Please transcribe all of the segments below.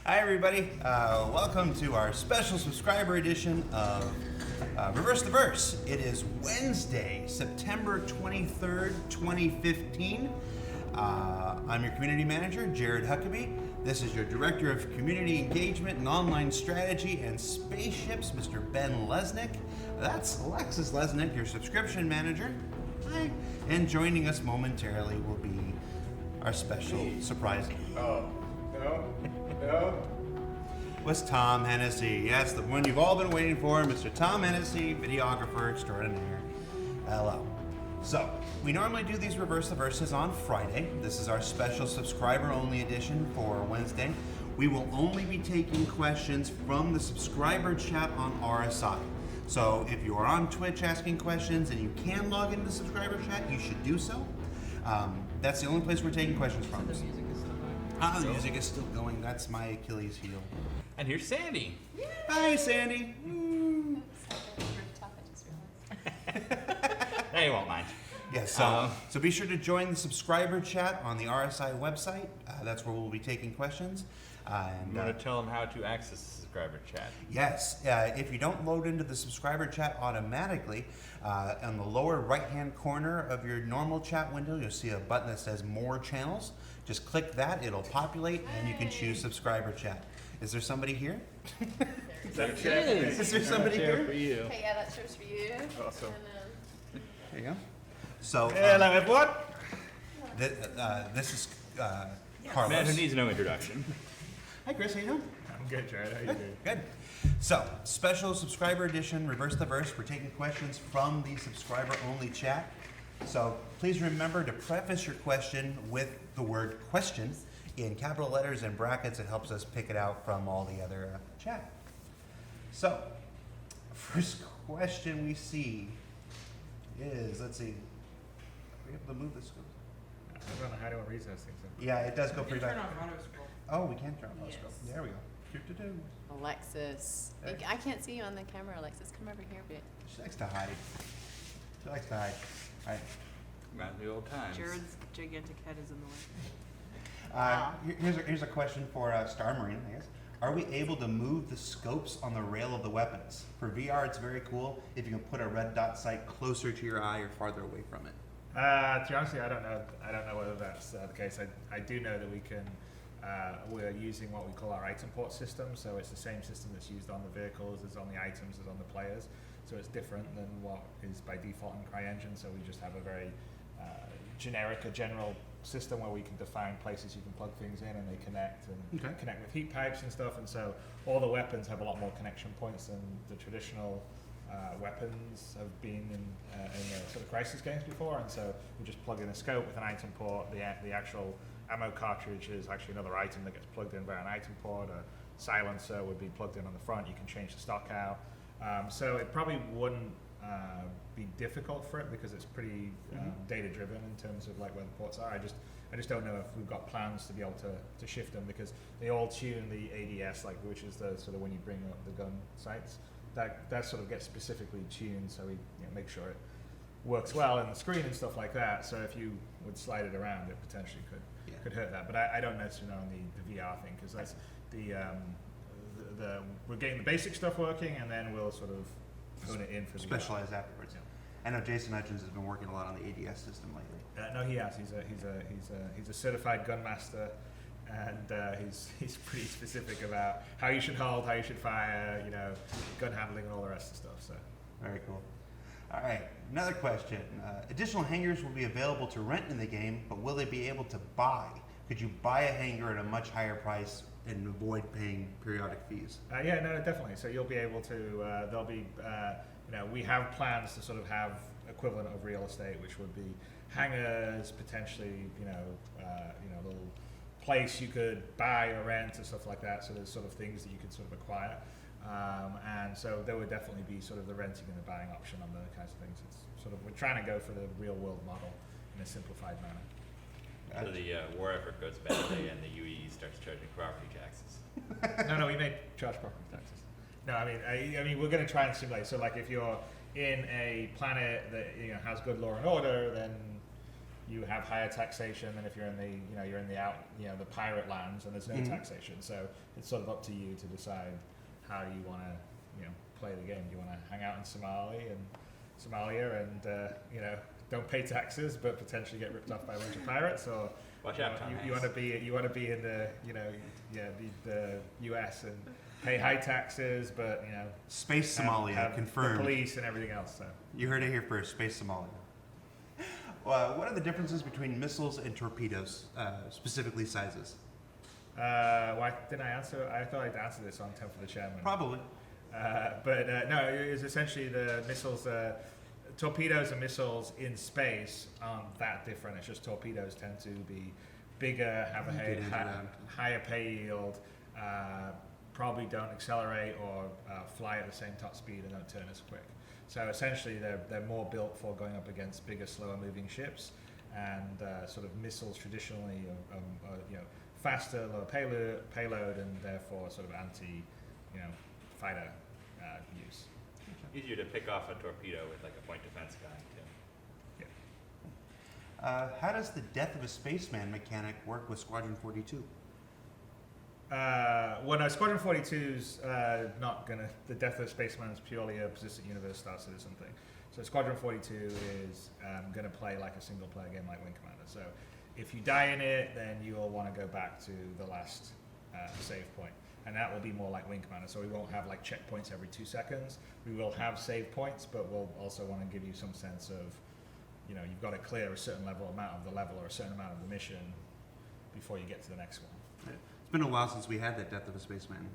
Hi, everybody. Welcome to our special subscriber edition of Reverse the Verse. It is Wednesday, September 23rd, 2015. I'm your community manager, Jared Huckabee. This is your director of community engagement and online strategy and spaceships, Mr. Ben Lesnick. That's Alexis Lesnick, your subscription manager. Hi. And joining us momentarily will be our special surprise. No. Was Tom Hennessy. Yes, the one you've all been waiting for, Mr. Tom Hennessy, videographer extraordinaire. Hello. So, we normally do these Reverse the Verses on Friday. This is our special subscriber-only edition for Wednesday. We will only be taking questions from the subscriber chat on RSI. So, if you are on Twitch asking questions and you can log into the subscriber chat, you should do so. That's the only place we're taking questions from. The music is still going. The music is still going. That's my Achilles heel. And here's Sandy. Yay! Hi, Sandy. They won't mind. Yes, so be sure to join the subscriber chat on the RSI website. That's where we'll be taking questions. And You want to tell them how to access the subscriber chat? yes, if you don't load into the subscriber chat automatically, on the lower right-hand corner of your normal chat window, you'll see a button that says More Channels. Just click that, it'll populate, and you can choose subscriber chat. Is there somebody here? Is that Is there somebody here? For you. Okay, yeah, that show's for you. Awesome. And, There you go. So, Hello, everyone. this is Carlos. Man who needs no introduction. Hi, Chris. How you doing? I'm good, Jared. How you doing? Good. So, special subscriber edition, Reverse the Verse. We're taking questions from the subscriber-only chat. So, please remember to preface your question with the word question in capital letters and brackets. It helps us pick it out from all the other chat. So, first question we see is, let's see, are we able to move this? I don't know how to read those things. Yeah, it does go pretty Turn back. off auto scroll. Oh, we can turn off scroll. Yes. There we go. Do-do-do. Alexis. Hey. I can't see you on the camera, Alexis. Come over here a bit. She likes to hide. She likes to hide. All right. About the old times. Jared's gigantic head is in the way. Here's a question for Star Marine, I guess. Are we able to move the scopes on the rail of the weapons? For VR, it's very cool if you can put a red dot sight closer to your eye or farther away from it. To be honest, I don't know whether that's the case. I do know that we can. We're using what we call our item port system, so it's the same system that's used on the vehicles as on the items as on the players. So it's different than what is by default in CryEngine. So we just have a very generic, a general system where we can define places you can plug things in and they connect and Okay. connect with heat pipes and stuff. And so all the weapons have a lot more connection points than the traditional weapons have been in the sort of Crisis games before. And so we just plug in a scope with an item port. The actual ammo cartridge is actually another item that gets plugged in via an item port. A silencer would be plugged in on the front. You can change the stock out. So it probably wouldn't be difficult for it because it's pretty data driven in terms of like where the ports are. I just don't know if we've got plans to be able to shift them because they all tune the ADS, like which is the sort of when you bring up the gun sights. That sort of gets specifically tuned so we make sure it works well in the screen and stuff like that. So if you would slide it around, it potentially could hurt that. But I don't necessarily know on the VR thing because that's we're getting the basic stuff working and then we'll sort of hone it in for the Specialize afterwards. I know Jason Hutchins has been working a lot on the ADS system lately. No, he has. He's a certified gun master, and he's pretty specific about how you should hold, how you should fire, gun handling, and all the rest of the stuff. So Very cool. All right, another question. Additional hangars will be available to rent in the game, but will they be able to buy? Could you buy a hangar at a much higher price and avoid paying periodic fees? Yeah, no, definitely. So you'll be able to. There'll be. We have plans to sort of have equivalent of real estate, which would be hangars, potentially. Little place you could buy or rent and stuff like that. So there's sort of things that you could sort of acquire. And so there would definitely be sort of the renting and the buying option on those kinds of things. It's sort of we're trying to go for the real world model in a simplified manner. So the war effort goes badly and the UE starts charging property taxes. No, we may charge property taxes. No, I mean we're going to try and simulate. So like if you're in a planet that has good law and order, then you have higher taxation than if you're in the pirate lands and there's no Mhm. taxation. So it's sort of up to you to decide how you want to play the game. Do you want to hang out in Somalia and don't pay taxes but potentially get ripped off by a bunch of pirates, or Watch out, Tom you Hanks. want to be in the the US and pay high taxes, but Space have Somalia, the confirmed. police and everything else. So You heard it here first, Space Somalia. What are the differences between missiles and torpedoes, specifically sizes? why didn't I answer? I thought I'd answer this on 10 for the Chairman. Probably. No, it's essentially the missiles. Torpedoes and missiles in space aren't that different. It's just torpedoes tend to be bigger, have a Get it around. higher payload, probably don't accelerate or fly at the same top speed and don't turn as quick. So essentially, they're more built for going up against bigger, slower moving ships, and sort of missiles traditionally are faster, lower payload, and therefore sort of anti, fighter use. Easier to pick off a torpedo with like a point defense gun too. How does the death of a spaceman mechanic work with Squadron 42? Well, no, Squadron 42's not gonna. The death of a spaceman is purely a persistent universe Star Citizen thing. So Squadron 42 is gonna play like a single player game like Wing Commander. So if you die in it, then you'll want to go back to the last save point, and that will be more like Wing Commander. So we won't have like checkpoints every 2 seconds. We will have save points, but we'll also want to give you some sense of, you've got to clear a certain amount of the level or a certain amount of the mission before you get to the next one. It's been a while since we had that death of a spaceman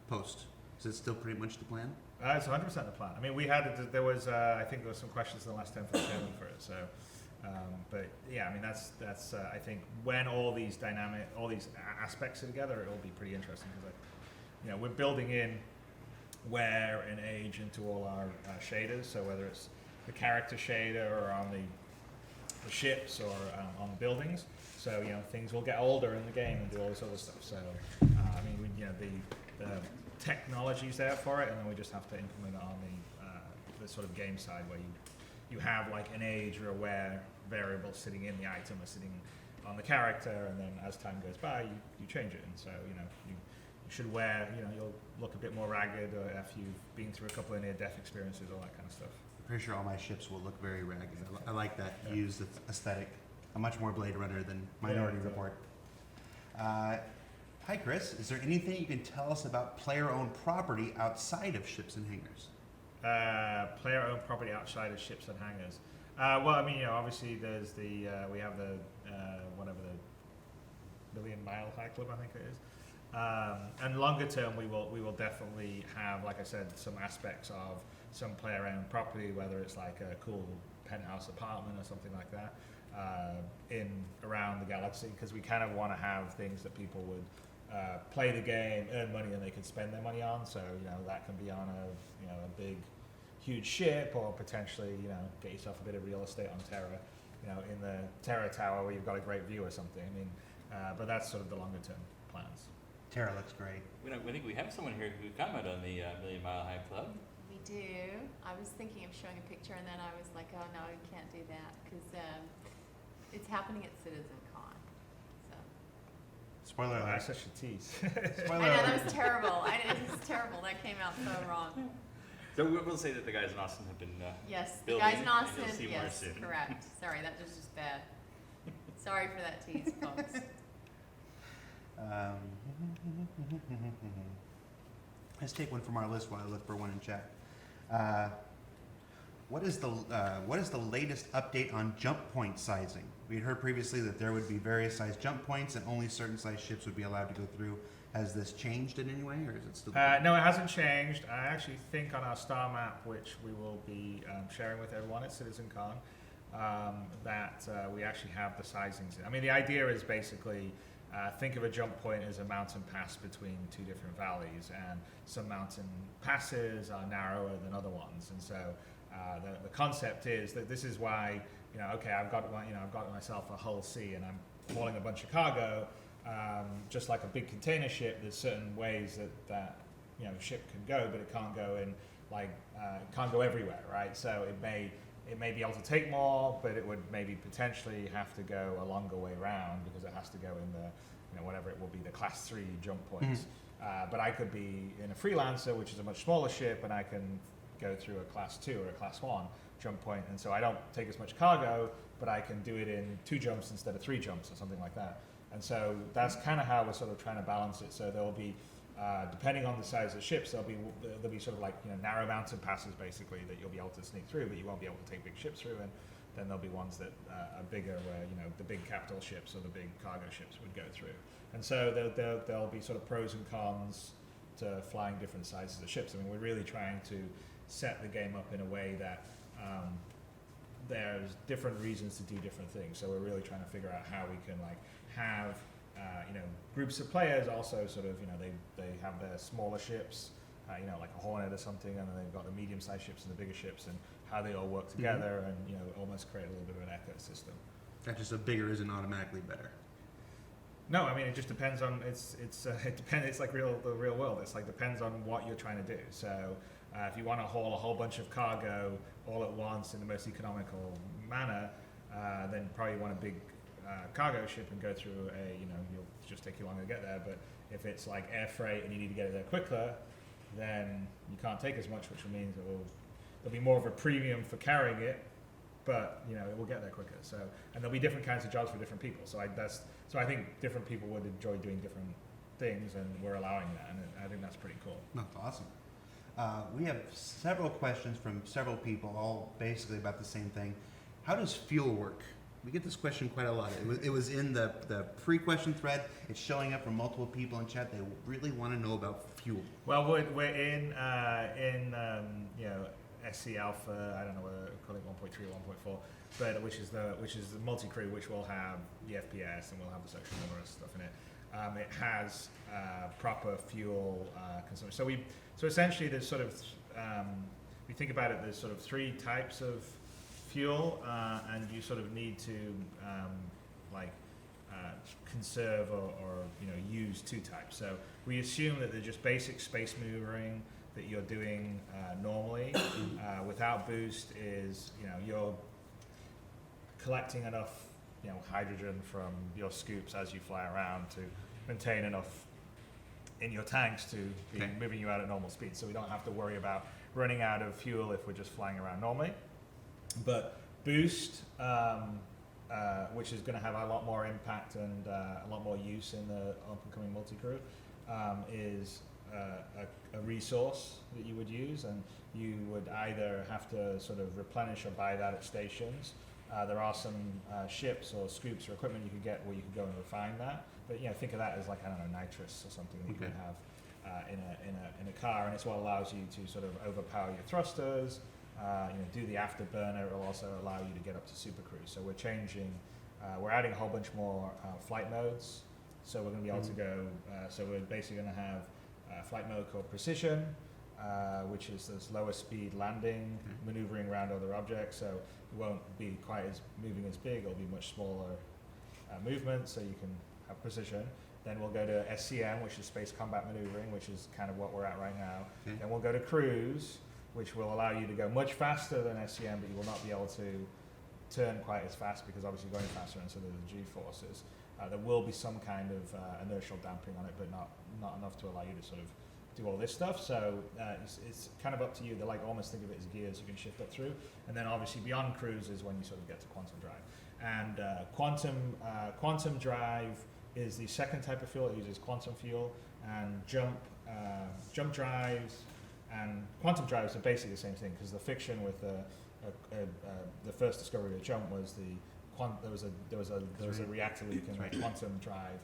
post. Is it still pretty much the plan? It's 100% the plan. I mean, we had there was I think there was some questions in the last 10 for the Chairman for it. So, but yeah, I mean that's I think when all these aspects are together, it will be pretty interesting because we're building in wear and age into all our shaders. So whether it's the character shader or on the ships or on the buildings. So things will get older in the game and do all this other stuff. So I mean, the technology's there for it, and then we just have to implement it on the sort of game side where you have like an age or a wear variable sitting in the item or sitting on the character, and then as time goes by, you change it. And so you should wear, you'll look a bit more ragged if you've been through a couple of near-death experiences, all that kind of stuff. I'm pretty sure all my ships will look very ragged. I like that Yeah. used aesthetic. I'm much more Blade Runner than Minority Yeah. Report. Hi, Chris. Is there anything you can tell us about player-owned property outside of ships and hangars? Player-owned property outside of ships and hangars. Well, I mean, obviously there's we have the whatever the Million Mile High Club, I think it is. And longer term, we will definitely have, like I said, some aspects of some player-owned property, whether it's like a cool penthouse apartment or something like that, in around the galaxy, because we kind of want to have things that people would play the game, earn money, and they could spend their money on. So that can be on a big, huge ship, or potentially get yourself a bit of real estate on Terra, in the Terra Tower where you've got a great view or something. I mean, but that's sort of the longer term plans. Terra looks great. We think we have someone here who commented on the Million Mile High Club. We do. I was thinking of showing a picture, and then I was like, oh no, we can't do that because it's happening at CitizenCon. So. Spoiler Oh, alert. that's such a tease. Spoiler I know, alert. that was terrible. It was terrible. That came out so wrong. So we'll say that the guys in Austin have been Yes, the building, guys in and Austin, you'll see more yes, soon. correct. Sorry, that was just bad. Sorry for that tease, folks. Let's take one from our list while I look for one in chat. What is the latest update on jump point sizing? We had heard previously that there would be various size jump points and only certain size ships would be allowed to go through. Has this changed in any way, or is it still? No, it hasn't changed. I actually think on our star map, which we will be sharing with everyone at CitizenCon, that we actually have the sizings. I mean, the idea is basically think of a jump point as a mountain pass between two different valleys, and some mountain passes are narrower than other ones, and so the concept is that this is why okay, I've got myself a Hull C, and I'm hauling a bunch of cargo. Just like a big container ship, there's certain ways that ship can go, but it can't go in it can't go everywhere, right? So it may it may be able to take more, but it would maybe potentially have to go a longer way round because it has to go in the, whatever it will be, the class 3 jump points. But I could be in a freelancer, which is a much smaller ship, and I can go through a class 2 or a class 1 jump point, and so I don't take as much cargo, but I can do it in 2 jumps instead of 3 jumps or something like that. And so that's kind of how we're sort of trying to balance it. So there'll be, depending on the size of the ships, there'll be sort of like narrow mountain passes basically that you'll be able to sneak through, but you won't be able to take big ships through. And then there'll be ones that are bigger, where the big capital ships or the big cargo ships would go through. And so there'll be sort of pros and cons to flying different sizes of ships. I mean, we're really trying to set the game up in a way that there's different reasons to do different things. So we're really trying to figure out how we can have groups of players also sort of they have their smaller ships, like a Hornet or something, and then they've got the medium-sized ships and the bigger ships, and how they all work together, and almost create a little bit of an ecosystem. That just a bigger isn't automatically better. No, I mean it just depends on it depends. It's like the real world. It's like depends on what you're trying to do. So if you want to haul a whole bunch of cargo all at once in the most economical manner, then probably you want a big cargo ship and go through you'll just take you longer to get there. But if it's like air freight and you need to get it there quicker, then you can't take as much, which means there'll be more of a premium for carrying it, but it will get there quicker. So, and there'll be different kinds of jobs for different people. So I think different people would enjoy doing different things, and we're allowing that, and I think that's pretty cool. That's awesome. We have several questions from several people, all basically about the same thing. How does fuel work? We get this question quite a lot. It was in the pre-question thread. It's showing up from multiple people in chat. They really want to know about fuel. Well, we're in SC Alpha. I don't know whether we're calling it 1.3 or 1.4, but which is the multi-crew, which will have the FPS and will have the social numerous stuff in it. It has proper fuel consumption. So essentially, there's sort of we think about it. There's sort of 3 types of fuel, and you sort of need to conserve or use 2 types. So we assume that they're just basic space maneuvering that you're doing normally without boost. Is you're collecting enough hydrogen from your scoops as you fly around to maintain enough in your tanks to be moving you out at normal speed. So we don't have to worry about running out of fuel if we're just flying around normally. But boost, which is going to have a lot more impact and a lot more use in the up-and-coming multi-crew, is a resource that you would use, and you would either have to sort of replenish or buy that at stations. There are some ships or scoops or equipment you could get where you could go and refine that, but think of that as like, I don't know, nitrous or something that you can have in a car, and it's what allows you to sort of overpower your thrusters. Do the afterburner. It will also allow you to get up to supercruise. So we're adding a whole bunch more flight modes. So we're going to be able to go. So we're basically going to have a flight mode called precision, which is this lower speed landing, maneuvering around other objects. So it won't be quite as moving as big. It'll be much smaller movement. So you can have precision. Then we'll go to SCM, which is space combat maneuvering, which is kind of what we're at right now. Then we'll go to cruise, which will allow you to go much faster than SCM, but you will not be able to turn quite as fast because obviously you're going faster, and so there's the G-forces. There will be some kind of inertial damping on it, but not enough to allow you to sort of do all this stuff. So it's kind of up to you. They almost think of it as gears you can shift up through. And then obviously beyond cruise is when you sort of get to quantum drive. And quantum drive is the second type of fuel. It uses quantum fuel, and jump drives and quantum drives are basically the same thing, because the fiction with the first discovery of jump was there was a reactor leak in the quantum drive,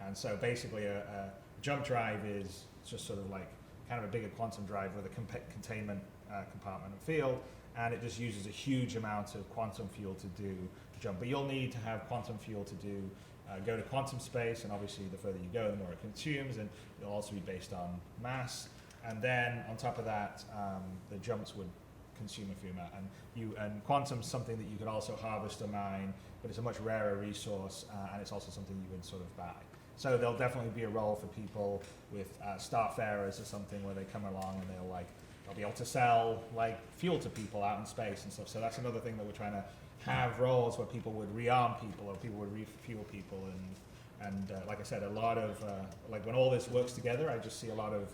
and so basically a jump drive is just sort of like kind of a bigger quantum drive with a containment compartment and field, and it just uses a huge amount of quantum fuel to do jump. But you'll need to have quantum fuel to do go to quantum space, and obviously the further you go, the more it consumes, and it'll also be based on mass. And then on top of that, the jumps would consume a few amount. And quantum's something that you could also harvest or mine, but it's a much rarer resource, and it's also something you would sort of buy. So there'll definitely be a role for people with starfarers or something, where they come along and they'll they'll be able to sell like fuel to people out in space and stuff. So that's another thing that we're trying to have roles where people would rearm people or people would refuel people, and like I said, a lot of like when all this works together, I just see a lot of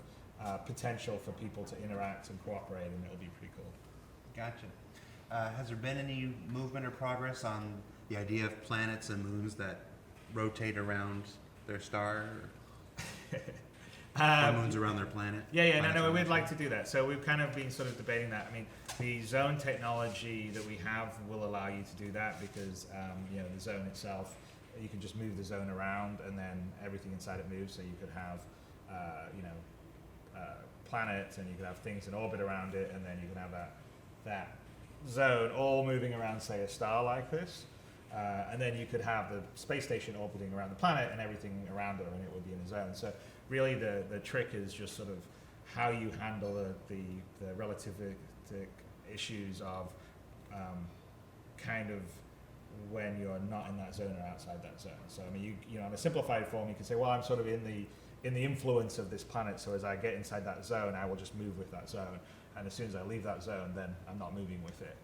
potential for people to interact and cooperate, and it'll be pretty cool. Gotcha. Has there been any movement or progress on the idea of planets and moons that rotate around their star? Or moons around their planet? Yeah, Planets no, around we'd their like star? to do that. So we've kind of been sort of debating that. I mean, the zone technology that we have will allow you to do that because, the zone itself, you can just move the zone around and then everything inside it moves. So you could have, planets, and you could have things in orbit around it, and then you can have that zone all moving around, say, a star like this. And then you could have the space station orbiting around the planet and everything around it, and it would be in a zone. So really the trick is just sort of how you handle the relativistic issues of kind of when you're not in that zone or outside that zone. So I mean, you know, in a simplified form, you can say, well, I'm sort of in the influence of this planet, so as I get inside that zone, I will just move with that zone, and as soon as I leave that zone, then I'm not moving with it.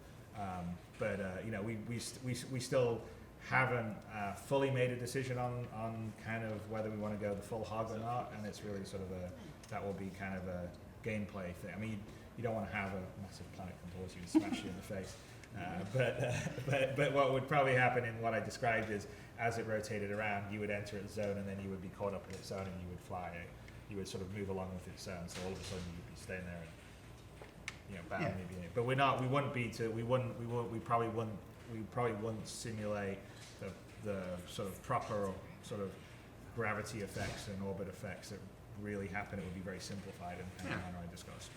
We still haven't fully made a decision on kind of whether we want to go the full hog or not, and it's really sort of that will be kind of a gameplay thing. I mean, you don't want to have a massive planet come towards you and smash you in the face. But what would probably happen in what I described is, as it rotated around, you would enter its zone, and then you would be caught up in its zone, and you would fly. You would sort of move along with its zone. So all of a sudden, you'd be staying there, and bound maybe in it. But we're not. We wouldn't be to. We wouldn't. We probably wouldn't. We probably wouldn't simulate the sort of proper sort of gravity effects and orbit effects that really happen. It would be very simplified and kind of manner I discussed.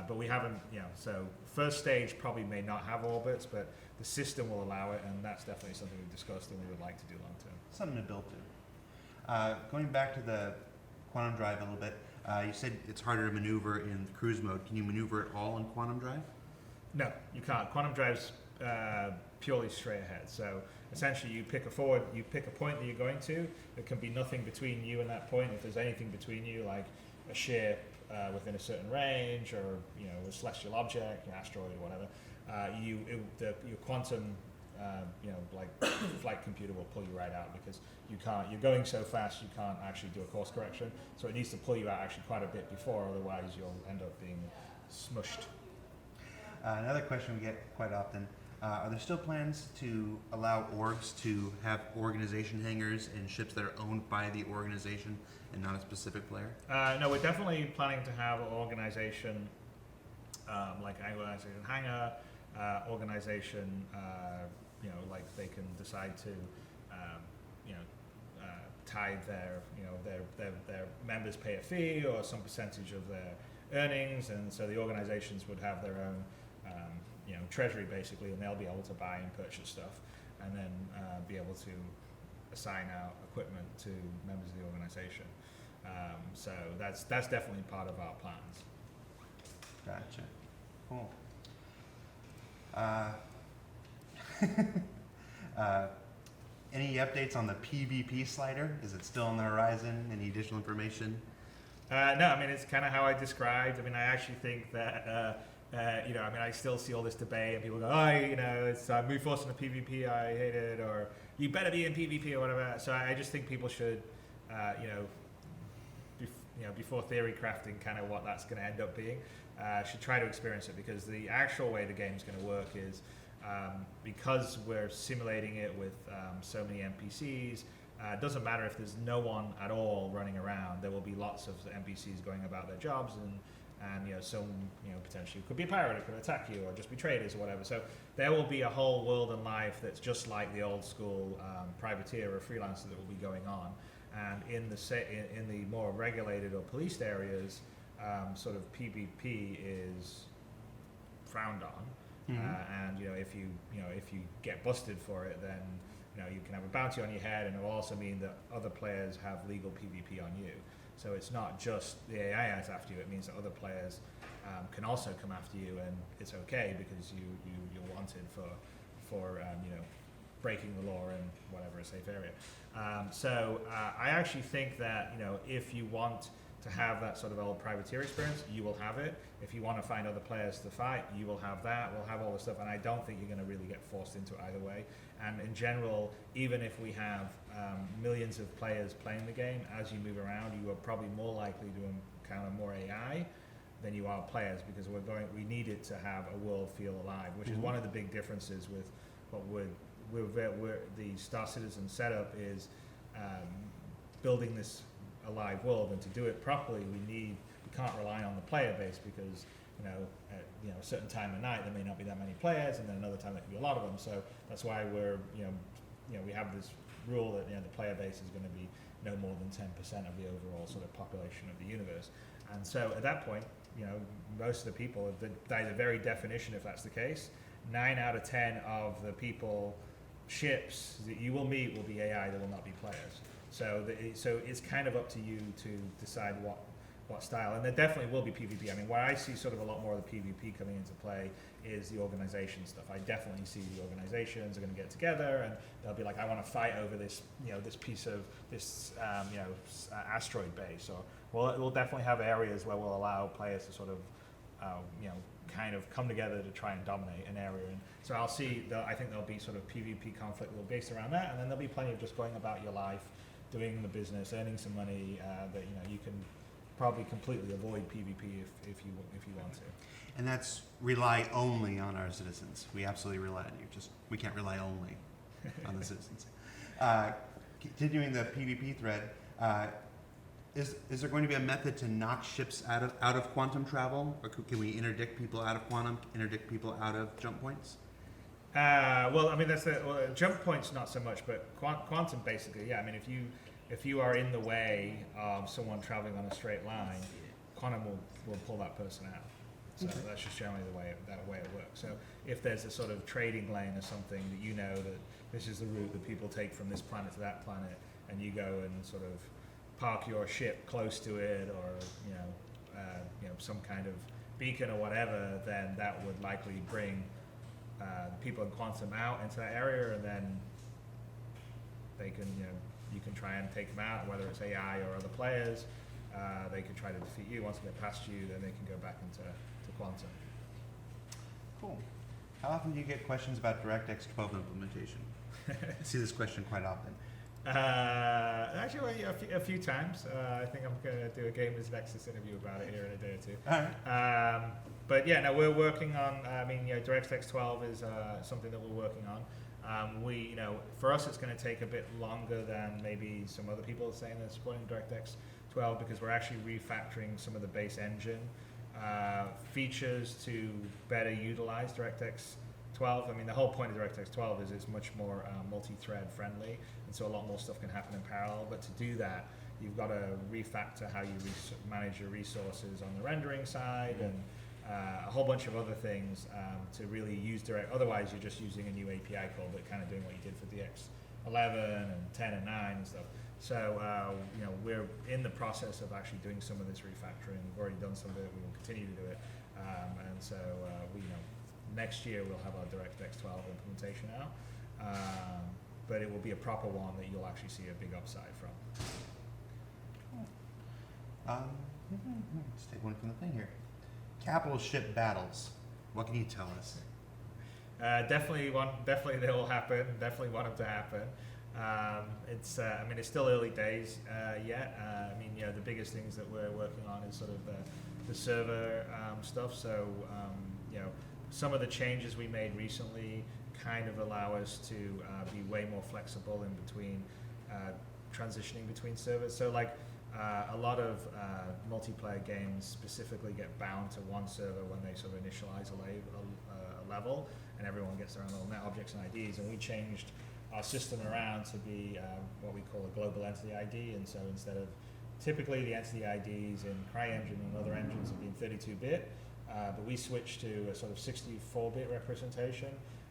But we haven't. So first stage probably may not have orbits, but the system will allow it, and that's definitely something we've discussed and we would like to do long term. Something to build to. Going back to the quantum drive a little bit, you said it's harder to maneuver in cruise mode. Can you maneuver it all in quantum drive? No, you can't. Quantum drive's purely straight ahead. So essentially, you pick a point that you're going to. There can be nothing between you and that point. If there's anything between you, like a ship within a certain range, or a celestial object, an asteroid or whatever, your quantum like flight computer will pull you right out, because you can't. You're going so fast, you can't actually do a course correction. So it needs to pull you out actually quite a bit before, otherwise you'll end up being smushed. Another question we get quite often: are there still plans to allow orgs to have organization hangars and ships that are owned by the organization and not a specific player? No, we're definitely planning to have an organization, like an organization hangar, organization. Like they can decide to, tithe their members pay a fee or some percentage of their earnings, and so the organizations would have their own, treasury basically, and they'll be able to buy and purchase stuff, and then be able to assign out equipment to members of the organization. So that's definitely part of our plans. Gotcha. Cool. Any updates on the PvP slider? Is it still on the horizon? Any additional information? No, I mean, it's kind of how I described. I mean, I actually think that, I still see all this debate, and people go, it's move force into PvP, I hate it, or you better be in PvP or whatever. So I just think people should, before theory crafting kind of what that's going to end up being, should try to experience it, because the actual way the game's going to work is, because we're simulating it with so many NPCs, it doesn't matter if there's no one at all running around. There will be lots of NPCs going about their jobs, and some potentially could be a pirate who could attack you, or just be traders or whatever. So there will be a whole world and life that's just like the old school privateer or freelancer that will be going on. And in the more regulated or policed areas, sort of PvP is frowned on. And if you get busted for it, then you can have a bounty on your head, and it will also mean that other players have legal PvP on you. So it's not just the AI is after you; it means that other players can also come after you, and it's okay because you're wanted for breaking the law in whatever a safe area. So I actually think that if you want to have that sort of old privateer experience, you will have it. If you want to find other players to fight, you will have that. We'll have all the stuff, and I don't think you're going to really get forced into it either way. And in general, even if we have millions of players playing the game, as you move around, you are probably more likely to encounter more AI than you are players, because we need it to have a world feel alive, which is one of the big differences with what the Star Citizen setup is. Building this alive world, and to do it properly, we can't rely on the player base, because at a certain time of night there may not be that many players, and then another time there can be a lot of them. So that's why we have this rule that the player base is going to be no more than 10% of the overall sort of population of the universe. And so at that point, most of the people, by the very definition, if that's the case, 9 out of 10 of the ships that you will meet will be AI, there will not be players. So it's kind of up to you to decide what style, and there definitely will be PvP. I mean, where I see sort of a lot more of the PvP coming into play is the organization stuff. I definitely see the organizations are going to get together, and they'll be like, I want to fight over this, this piece of this, asteroid base, or we'll definitely have areas where we'll allow players to sort of, kind of come together to try and dominate an area. And so I think there'll be sort of PvP conflict based around that, and then there'll be plenty of just going about your life, doing the business, earning some money that you can probably completely avoid PvP if you want to. And that's rely only on our citizens. We absolutely rely on you. We can't rely only on the citizens. Continuing the PvP thread, is there going to be a method to knock ships out of quantum travel, or can we interdict people out of quantum, interdict people out of jump points? Well, I mean, jump points not so much, but quantum basically, yeah. I mean, if you are in the way of someone traveling on a straight line, quantum will pull that person out. So that's just generally the way it works. So if there's a sort of trading lane or something that that this is the route that people take from this planet to that planet, and you go and sort of park your ship close to it, or some kind of beacon or whatever, then that would likely bring people in quantum out into that area, and then they can you can try and take them out, whether it's AI or other players. They can try to defeat you. Once they get past you, then they can go back into quantum. Cool. How often do you get questions about DirectX 12 implementation? I see this question quite often. Actually, a few times. I think I'm going to do a Gamers Nexus interview about it here in a day or two. All right. But yeah, no, we're working on. DirectX 12 is something that we're working on. For us, it's going to take a bit longer than maybe some other people are saying they're supporting DirectX 12, because we're actually refactoring some of the base engine features to better utilize DirectX 12. I mean, the whole point of DirectX 12 is it's much more multi-thread friendly, and so a lot more stuff can happen in parallel. But to do that, you've got to refactor how you manage your resources on the rendering side, and a whole bunch of other things to really use direct. Otherwise, you're just using a new API call, but kind of doing what you did for DX11 and 10 and 9 and stuff. So we're in the process of actually doing some of this refactoring. We've already done some of it. We will continue to do it, and so next year we'll have our DirectX 12 implementation out, but it will be a proper one that you'll actually see a big upside from. Let's take one from the thing here. Capital ship battles. What can you tell us? Definitely they will happen. Definitely want them to happen. It's still early days yet. The biggest things that we're working on is sort of the server stuff. So some of the changes we made recently kind of allow us to be way more flexible in between transitioning between servers. So a lot of multiplayer games specifically get bound to one server when they sort of initialize a level, and everyone gets their own little net objects and IDs. And we changed our system around to be what we call a global entity ID. And so instead of typically the entity IDs in CryEngine and other engines have been 32-bit, but we switched to a sort of 64-bit representation,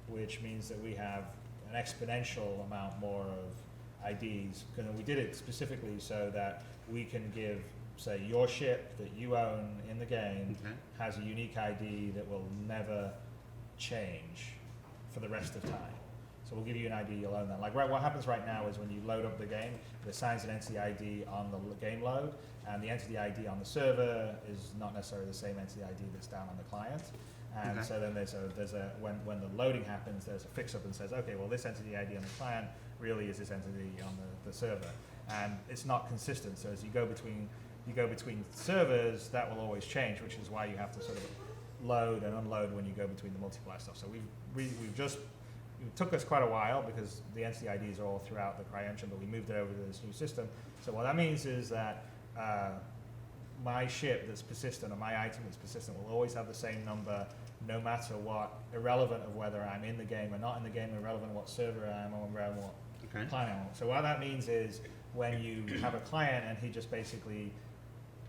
which means that we have an exponential amount more of IDs. And we did it specifically so that we can give, say, your ship that you own in the game has a unique ID that will never change for the rest of time. So we'll give you an ID, you'll own that. Like what happens right now is when you load up the game, it assigns an entity ID on the game load, and the entity ID on the server is not necessarily the same entity ID that's down on the client. And so then there's a when the loading happens, there's a fix up and says, okay, well this entity ID on the client really is this entity on the server, and it's not consistent. So as you go between servers, that will always change, which is why you have to sort of load and unload when you go between the multiplier stuff. So it took us quite a while because the entity IDs are all throughout the CryEngine, but we moved it over to this new system. So what that means is that my ship that's persistent or my item that's persistent will always have the same number no matter what, irrelevant of whether I'm in the game or not in the game, irrelevant what server I am or what client I'm on. So what that means is when you have a client and he just basically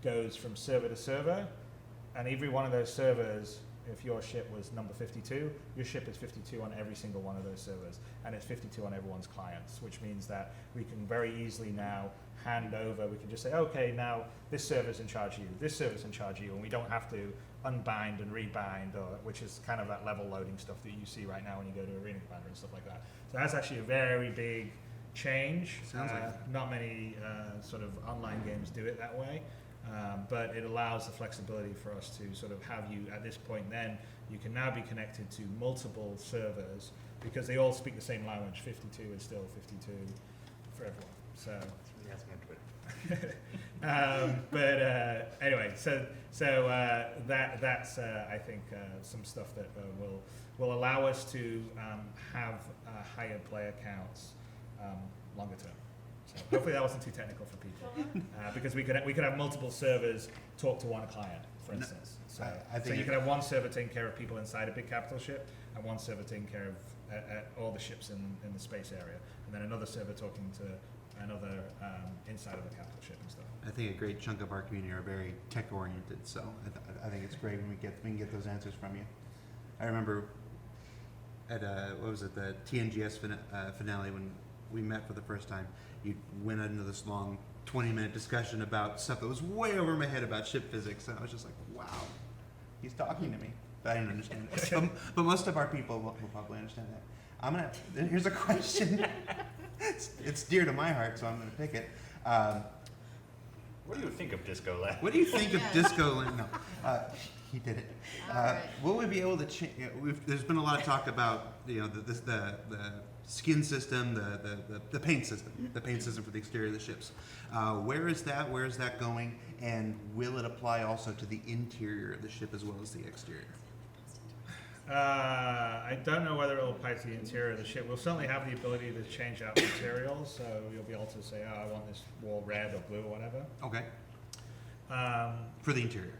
goes from server to server, and every one of those servers, if your ship was number 52, your ship is 52 on every single one of those servers, and it's 52 on everyone's clients, which means that we can very easily now hand over, we can just say, okay, now this server's in charge of you, this server's in charge of you, and we don't have to unbind and rebind, which is kind of that level loading stuff that you see right now when you go to Arena Commander and stuff like that. So that's actually a very big change. Sounds like it. Not many sort of online games do it that way. But it allows the flexibility for us to sort of have you, at this point then, you can now be connected to multiple servers because they all speak the same language. 52 is still 52 for everyone. So That's on Twitter. anyway, so that's I think some stuff that will allow us to have higher player counts longer term. So hopefully that wasn't too technical for people, because we could have multiple servers talk to one client, for instance. So, I think you could have one server taking care of people inside a big capital ship, and one server taking care of all the ships in the space area, and then another server talking to another inside of the capital ship and stuff. I think a great chunk of our community are very tech oriented, so I think it's great when we can get those answers from you. I remember at the TNGS finale when we met for the first time. You went into this long 20-minute discussion about stuff that was way over my head about ship physics, and I was just like, wow, he's talking to me. But I didn't understand it. But most of our people will probably understand that. Here's a question. It's dear to my heart, so I'm going to pick it. What do you think of Disco Land? What do you think of Disco Land? No, he did it. All right. Will we be able to change? There's been a lot of talk about the skin system, the paint system for the exterior of the ships. Where is that? Where is that going? And will it apply also to the interior of the ship as well as the exterior? I don't know whether it will apply to the interior of the ship. We'll certainly have the ability to change out materials, so you'll be able to say, oh, I want this wall red or blue or whatever. Okay. For the interior.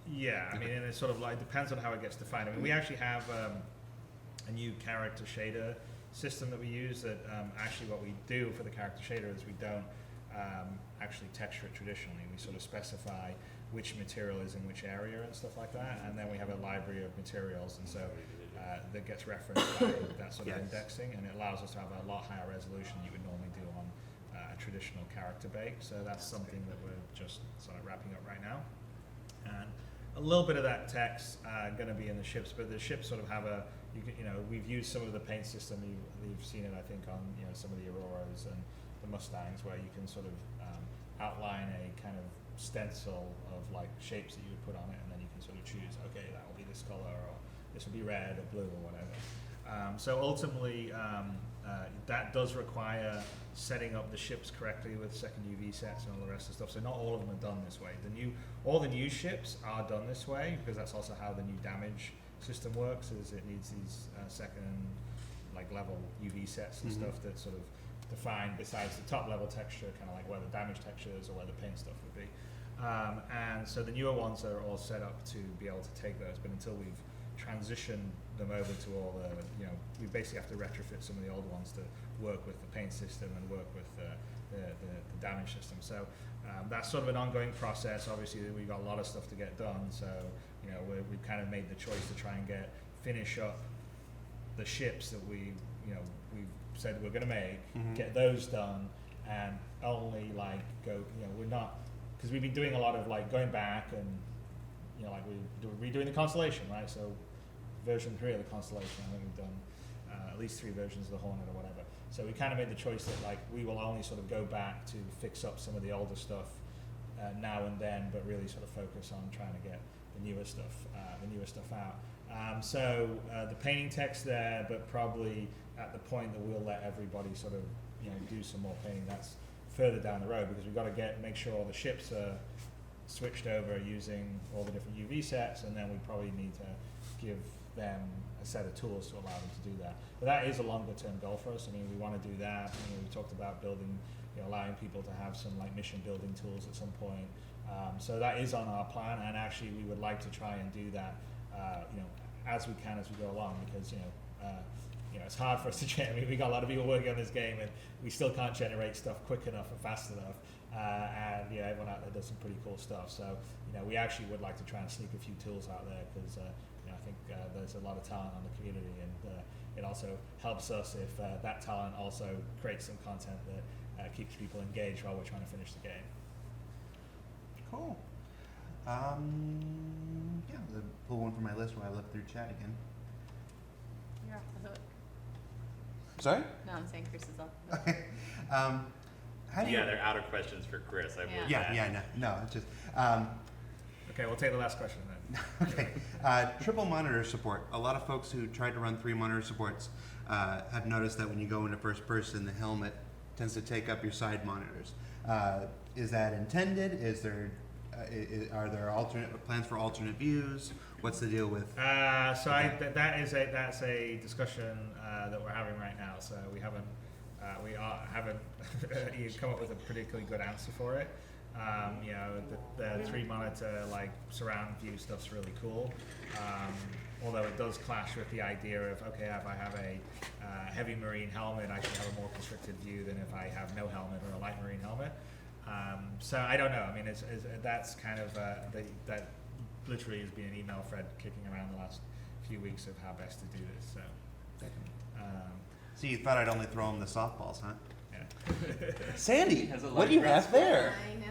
Yeah, I mean, and it's sort of like, depends on how it gets defined. I mean, we actually have a new character shader system that we use that actually what we do for the character shader is we don't actually texture it traditionally. We sort of specify which material is in which area and stuff like that, and then we have a library of materials, and so that gets referenced by that sort of indexing, and it allows us to have a lot higher resolution than you would normally do on a traditional character bake. So that's something that we're just sort of wrapping up right now. And a little bit of that text going to be in the ships, but the ships sort of have we've used some of the paint system. You've seen it, I think, on some of the Auroras and the Mustangs, where you can sort of outline a kind of stencil of like shapes that you would put on it, and then you can sort of choose, okay, that will be this color, or this will be red or blue or whatever. So ultimately, that does require setting up the ships correctly with second UV sets and all the rest of the stuff. So not all of them are done this way. All the new ships are done this way, because that's also how the new damage system works. Is it needs these second level UV sets and stuff that sort of define, besides the top level texture, kind of like where the damage textures or where the paint stuff would be. And so the newer ones are all set up to be able to take those, but until we've transitioned them over to all the, we basically have to retrofit some of the old ones to work with the paint system and work with the damage system. So that's sort of an ongoing process. Obviously, we've got a lot of stuff to get done, so we've kind of made the choice to try and finish up the ships that we've said we're going to make, get those done, and only go. We're not, because we've been doing a lot of going back and we're redoing the constellation, right? So version 3 of the constellation, I think we've done at least 3 versions of the Hornet or whatever. So we kind of made the choice that like we will only sort of go back to fix up some of the older stuff now and then, but really sort of focus on trying to get the newer stuff out. So the painting text there, but probably at the point that we'll let everybody sort of do some more painting. That's further down the road because we've got to make sure all the ships are switched over using all the different UV sets, and then we probably need to give them a set of tools to allow them to do that. But that is a longer term goal for us. I mean, we want to do that. We talked about building, allowing people to have some like mission building tools at some point. So that is on our plan, and actually we would like to try and do that, as we can as we go along, because it's hard for us to generate. I mean, we got a lot of people working on this game, and we still can't generate stuff quick enough and fast enough. And everyone out there does some pretty cool stuff. So we actually would like to try and sneak a few tools out there because I think there's a lot of talent on the community, and it also helps us if that talent also creates some content that keeps people engaged while we're trying to finish the game. Cool. I'll pull one from my list while I look through chat again. You're off the hook. Sorry? No, I'm saying Chris is off the hook. Okay. How do you? Yeah, they're out of questions for Chris. I believe that. No, it's just. Okay, we'll take the last question then. Okay. Triple monitor support. A lot of folks who tried to run 3 monitor supports have noticed that when you go into first person, the helmet tends to take up your side monitors. Is that intended? Are there alternate plans for alternate views? What's the deal with? That's a discussion that we're having right now. So we haven't you've come up with a particularly good answer for it. The 3 monitor like surround view stuff's really cool. Although it does clash with the idea of if I have a heavy marine helmet, I should have a more constricted view than if I have no helmet or a light marine helmet. So I don't know. I mean, that's kind of that literally has been an email thread kicking around the last few weeks of how best to do this. So. So you thought I'd only throw them the softballs, huh? Yeah. Sandy, Has a what do you light have there? I know.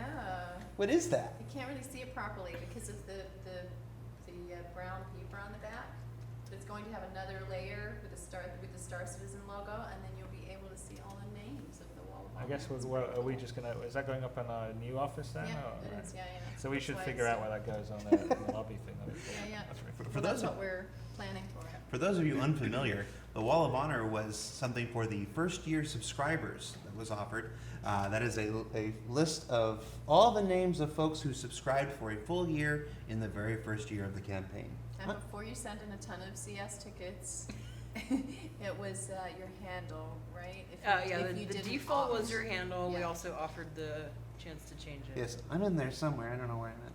What is that? You can't really see it properly because of the brown paper on the back. It's going to have another layer with the Star Citizen logo, and then you'll be able to see all the names of the wall. I guess are we just gonna? Is that going up in our new office then? Yeah, or, it is. Yeah. So we That's should why figure it's- out where that goes on the lobby thing. Yeah. That's right. For That's those what we're planning for it. For those of you unfamiliar, the Wall of Honor was something for the first-year subscribers that was offered. That is a list of all the names of folks who subscribed for a full year in the very first year of the campaign. And before you send in a ton of CS tickets, it was your handle, right? The default was your handle. We Yeah. also offered the chance to change it. Yes, I'm in there somewhere. I don't know where I'm at.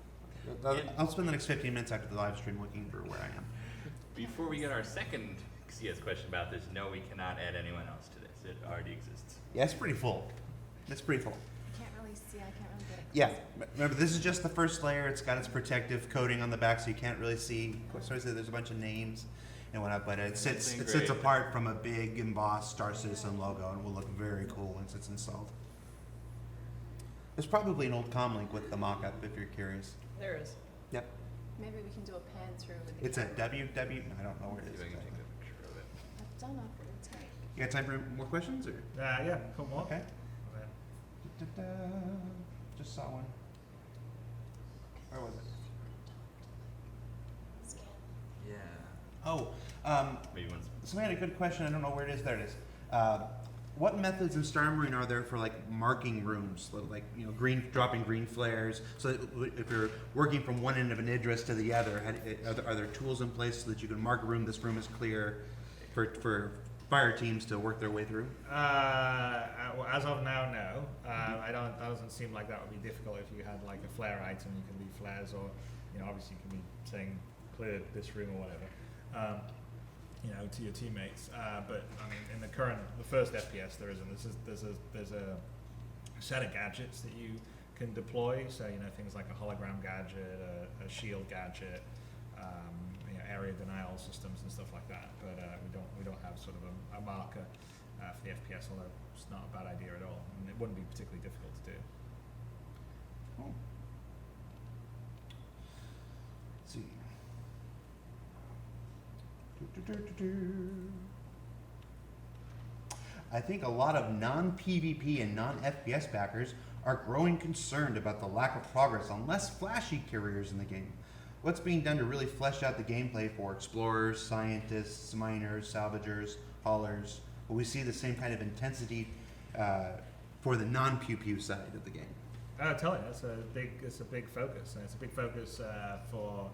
I'll spend the next 15 minutes after the live stream looking for where I am. Before we get our second CS question about this, no, we cannot add anyone else to this. It already exists. Yeah, it's pretty full. It's pretty full. I can't really see. I can't really get it. Yeah, remember this is just the first layer. It's got its protective coating on the back, so you can't really see. Sorry, there's a bunch of names and whatnot, but it sits apart from a big embossed Star Citizen logo, and will look very cool once it's installed. There's probably an old comlink with the mock-up if you're curious. There is. Yep, Maybe we can do a pan through with the it's a camera. www. I don't know where it See is. if I can take a picture of it. I don't know if it'll take. You got time for more questions, or Yeah, come on. okay? Just saw one. Where was it? Scan. Yeah. Oh, Maybe one's somebody had a good question. I don't know where it is. There it is. What methods in Star Marine are there for like marking rooms, like dropping green flares? So that if you're working from one end of an Idris to the other, are there tools in place so that you can mark a room? This room is clear for fire teams to work their way through. Well, as of now, no. That doesn't seem like that would be difficult if you had like a flare item. You can leave flares, or obviously you can be saying clear this room or whatever. To your teammates. But I mean, in the first FPS, there isn't. There's a set of gadgets that you can deploy. So things like a hologram gadget, a shield gadget, area denial systems and stuff like that. But we don't have sort of a marker for the FPS, although it's not a bad idea at all. And it wouldn't be particularly difficult to do. Cool. Let's see. I think a lot of non-PvP and non-FPS backers are growing concerned about the lack of progress on less flashy careers in the game. What's being done to really flesh out the gameplay for explorers, scientists, miners, salvagers, haulers? Will we see the same kind of intensity for the non-pew-pew side of the game? I'll tell you, it's a big focus, and it's a big focus for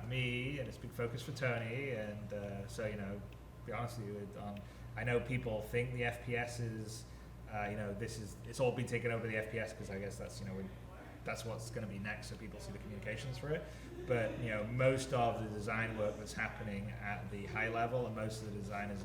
me, and it's a big focus for Tony, and so, you know, to be honest with you, I know people think the FPS is, you know, it's all been taken over the FPS because I guess that's, you know, that's what's going to be next, so people see the communications for it. But, you know, most of the design work that's happening at the high level, and most of the designers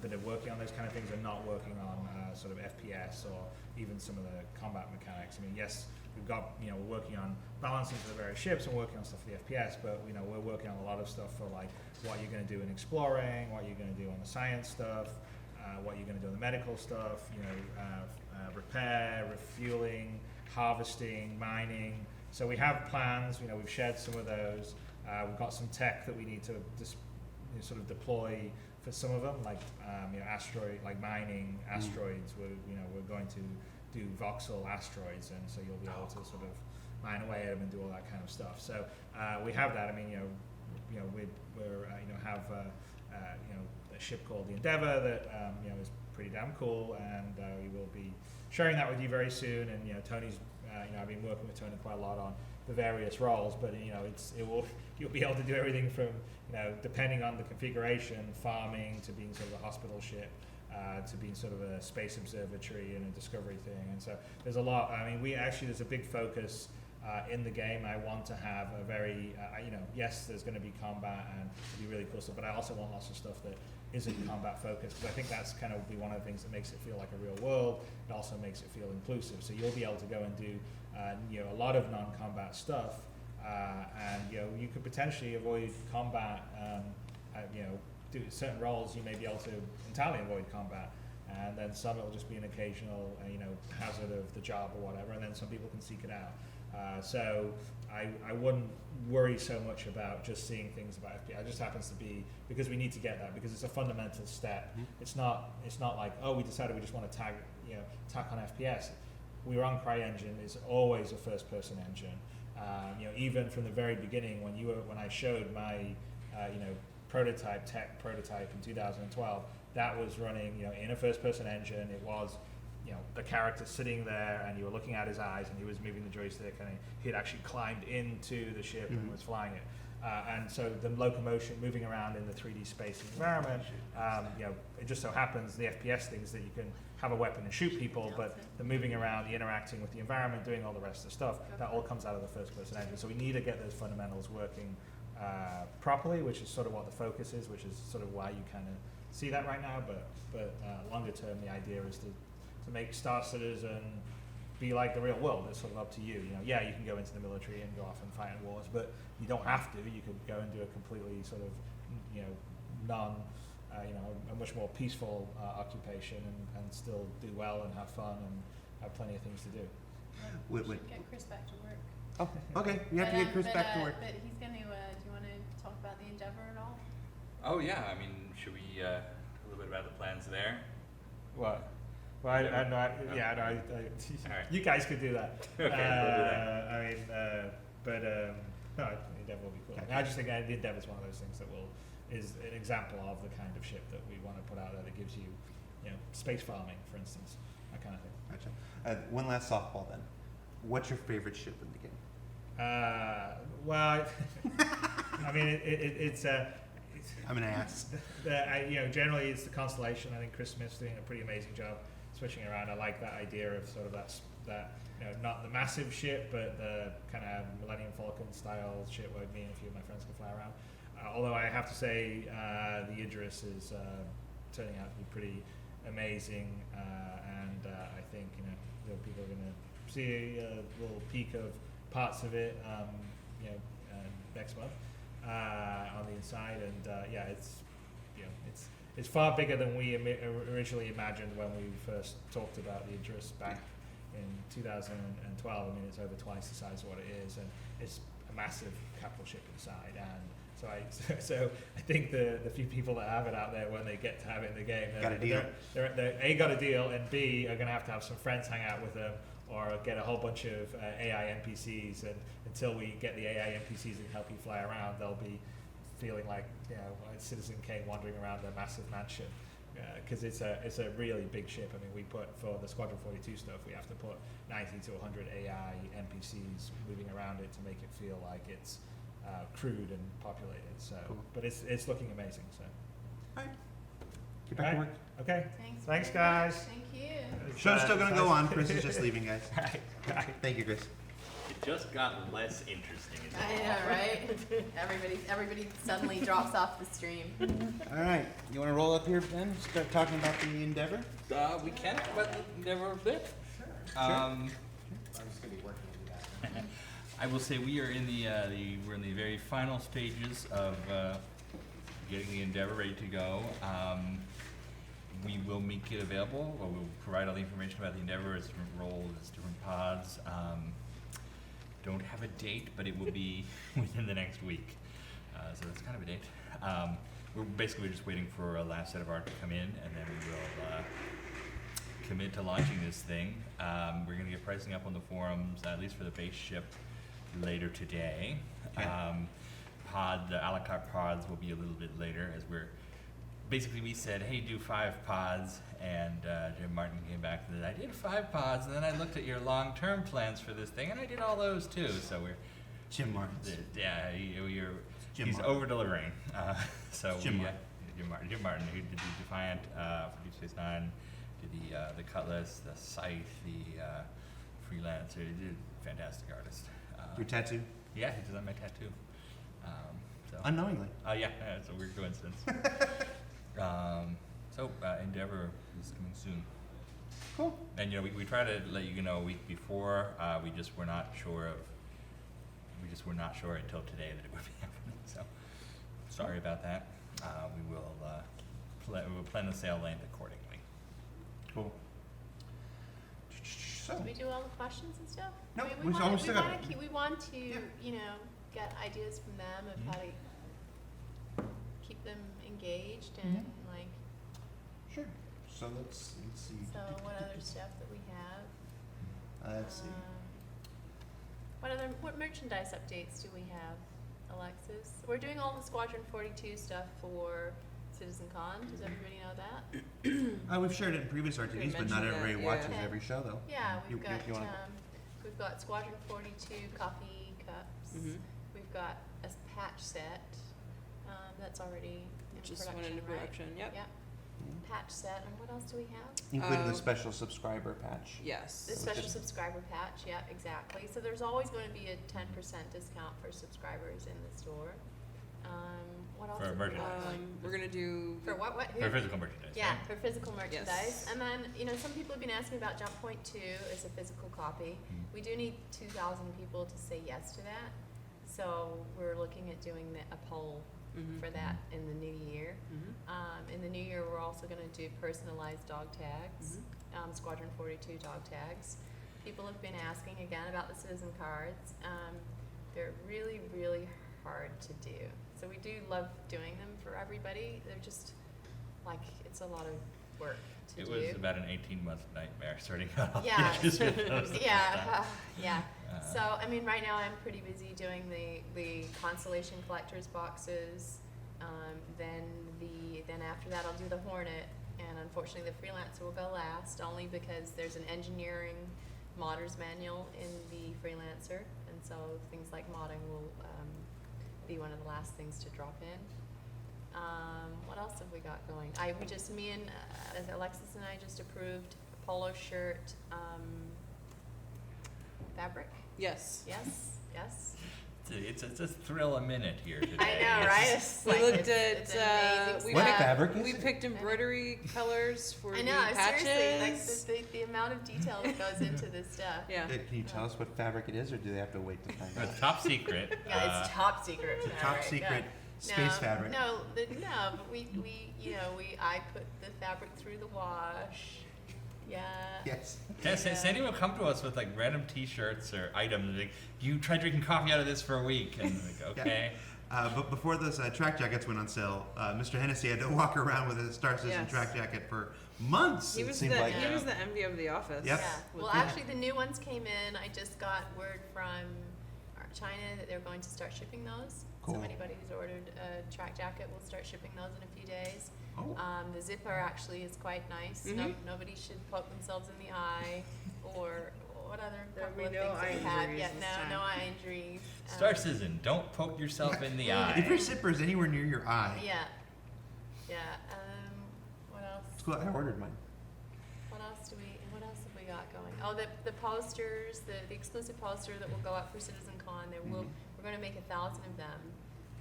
that are working on those kind of things are not working on sort of FPS or even some of the combat mechanics. I mean, yes, we've got, you know, we're working on balancing for the various ships and working on stuff for the FPS, but, you know, we're working on a lot of stuff for, like, what you're going to do in exploring, what you're going to do on the science stuff, what you're going to do on the medical stuff, you know, repair, refueling, harvesting, mining. So we have plans, you know, we've shared some of those. We've got some tech that we need to just, you know, sort of deploy for some of them, like, you know, like mining asteroids. We're going to do voxel asteroids, and so you'll be able to sort of mine away at them and do all that kind of stuff. So we have that. I mean, you know, we're you know, have you know, a ship called the Endeavour that you know, is pretty damn cool, and we will be sharing that with you very soon. And, you know, Tony's you know, I've been working with Tony quite a lot on the various roles, but, you know, you'll be able to do everything from, you know, depending on the configuration, farming to being sort of a hospital ship, to being sort of a space observatory and a discovery thing. And so there's a lot. I mean, there's a big focus in the game. I want to have a very, you know, yes, there's going to be combat and it'll be really cool stuff, but I also want lots of stuff that isn't combat focused, because I think that's kind of be one of the things that makes it feel like a real world. It also makes it feel inclusive. So you'll be able to go and do, you know, a lot of non-combat stuff, and, you know, you could potentially avoid combat. You know, do certain roles you may be able to entirely avoid combat, and then some it'll just be an occasional, you know, hazard of the job or whatever, and then some people can seek it out. So I wouldn't worry so much about just seeing things about FPS. It just happens to be because we need to get that, because it's a fundamental step. It's not like, oh, we decided we just want to tack on FPS. We were on CryEngine is always a first-person engine. You know, even from the very beginning, when I showed my you know, prototype in 2012, that was running, you know, in a first-person engine. It was, you know, the character sitting there, and you were looking at his eyes, and he was moving the joystick, and he had actually climbed into the ship and was flying it. And so the locomotion, moving around in the 3D space environment, you know, it just so happens the FPS things that you can have a weapon and shoot people, but the moving around, the interacting with the environment, doing all the rest of the stuff, that all comes out of the first-person engine. So we need to get those fundamentals working properly, which is sort of what the focus is, which is sort of why you kind of see that right now. But longer term, the idea is to make Star Citizen be like the real world. It's sort of up to you. You know, yeah, you can go into the military and go off and fight in wars, but you don't have to. You could go and do a completely sort of, you know, you know, a much more peaceful occupation, and still do well and have fun and have plenty of things to do. We should get Chris back to work. Oh, okay. We have to get Chris back to work. But he's going to, do you want to talk about the Endeavour at all? Oh yeah, I mean, should we a little bit about the plans there? What? Well, I know. Yeah, no. All right. You guys could do that. Okay, we'll do that. I mean, but no, the Endeavour will be cool. Okay. I just think the Endeavour is one of those things that is an example of the kind of ship that we want to put out there that gives you, you know, space farming, for instance, that kind of thing. Gotcha. One last softball then. What's your favorite ship in the game? Well, I mean, it's I'm gonna ask. You know, generally it's the Constellation. I think Chris Smith's doing a pretty amazing job switching around. I like that idea of sort of that you know, not the massive ship, but the kind of Millennium Falcon style ship where me and a few of my friends can fly around. Although I have to say, the Idris is turning out to be pretty amazing, and I think, you know, people are going to see a little peek of parts of it, you know, next month on the inside, and yeah, it's, you know, it's far bigger than we originally imagined when we first talked about the Idris back in 2012. I mean, it's over twice the size of what it is, and it's a massive capital ship inside, and it's So I think the few people that have it out there, when they get to have it in the game, Got a deal. They're A, got a deal, and B, are going to have some friends hang out with them, or get a whole bunch of AI NPCs. And until we get the AI NPCs that help you fly around, they'll be feeling like, you know, Citizen Kane wandering around their massive mansion. Because it's a really big ship. I mean, we put, for the Squadron 42 stuff, we have to put 90 to 100 AI NPCs moving around it to make it feel like it's crewed and populated. So, Cool. But it's looking amazing. So, All right. Get back to work. Okay. very Thanks, much. guys. Thank you. Show's still going to go on. Chris is just leaving, guys. Right. Thank you, Chris. It just got less interesting. I know, right? Everybody suddenly drops off the stream. All right. You want to roll up here, Ben? Start talking about the Endeavor? We can, but never a bit. I'm just gonna be working on that. I will say we are in we're in the very final stages of getting the Endeavor ready to go. We will make it available, or we'll provide all the information about the Endeavor, its different roles, its different pods. Don't have a date, but it will be within the next week. So that's kind of a date. We're just waiting for a last set of art to come in, and then we will commit to launching this thing. We're going to get pricing up on the forums, at least for the base ship, later today. Okay. The a la carte pods will be a little bit later, as we said, hey, do 5 pods, and Jim Martin came back and said, I did 5 pods, and then I looked at your long-term plans for this thing, and I did all those too. So we're Jim Martins. yeah, Jim he's Martin. over-delivering. So Jim we, Martin. Jim Martin, who did the Defiant for Deep Space Nine, did the Cutlass, the Scythe, the Freelancer. He did fantastic artist. Your tattoo? Yeah, he designed my tattoo. Unknowingly. Yeah, it's a weird coincidence. Endeavor is coming soon. Cool. And we try to let you know a week before. We just were not sure until today that it would be happening. So sorry about that. We will plan the sail length accordingly. Cool. So, Did we do all the questions and stuff? No, I mean, we almost still got it. we want to, Yeah. Get ideas from them of how to keep them engaged Mm-hmm. and like. sure. So let's see. So what other stuff that we have? Let's see. What merchandise updates do we have, Alexis? We're doing all the Squadron 42 stuff for Citizen Con. Does everybody know that? We've shared it in previous RTDs, but not mentioned that, everybody yeah. watches Okay. every show, though. Yeah, You- we've you got wanna- we've got Squadron 42 coffee cups. Mhm. We've got a patch set that's already Just in went into right? production. Yep. Yep. Patch set, and what else do we have? Including the Um, special subscriber patch. Yes. The So special just- subscriber patch, yeah, exactly. So there's always going to be a 10% discount for subscribers in the store. What else? For have we got merchandise. going? We're gonna do. For what? Who? For physical merchandise. Yeah, right? for physical merchandise. Yes. And then, some people have been asking about Jump Point 2 as a physical copy. Mhm. We do need 2,000 people to say yes to that. So we're looking at doing a poll Mhm. for that in the new year. Mhm. In the new year, we're also going to do personalized dog tags, Squadron 42 dog tags. People have been asking again about the citizen cards. They're really, really hard to do. So we do love doing them for everybody. They're just it's a lot of work to It do. was about an 18-month nightmare sorting out all the Yeah. issues with those. Yeah, yeah. Uh, So, right now I'm pretty busy doing the Constellation Collectors boxes. Then after that I'll do the Hornet, and unfortunately the Freelancer will go last, only because there's an engineering modder's manual in the Freelancer, and so things like modding will be one of the last things to drop in. What else have we got going? Alexis and I just approved a polo shirt fabric. Yes. Yes. It's a thrill a minute here today. I know, right? It's We like looked it's at. amazing We What stuff. fabric is We it? picked embroidery colors for I the know, patches. seriously, like the amount of detail that goes into this stuff. Yeah. Can you tell us what fabric it is, or do they have to wait to find out? It's top secret. Yeah, it's top secret. It's a All top right, secret yeah. space fabric. No, but I put the fabric through the wash. Yeah. Yes. Yeah, Sandy will come to us with random T-shirts or items. You try drinking coffee out of this for a week, and like, okay. But before those track jackets went on sale, Mr. Hennessy had to walk around with a Star Citizen Yes. track jacket for months. He it was seemed the like. he was the envy of the office. Yep. Yeah. with Well, that. actually, the new ones came in. I just got word from China that they're going to start shipping those. Cool. So anybody who's ordered a track jacket will start shipping those in a few days. Oh. The zipper actually is quite nice. No, Mhm. nobody should poke themselves in the eye or what other There'll couple be of no things that eye we had. injuries Yeah, this no, time. no eye injuries. Star Citizen, don't poke yourself in the If eye. your zipper is anywhere near your eye, Yeah. Yeah. What else? it's cool. I ordered mine. What else have we got going? Oh, the posters, the exclusive poster that will go up for CitizenCon. We're going to make 1,000 of them.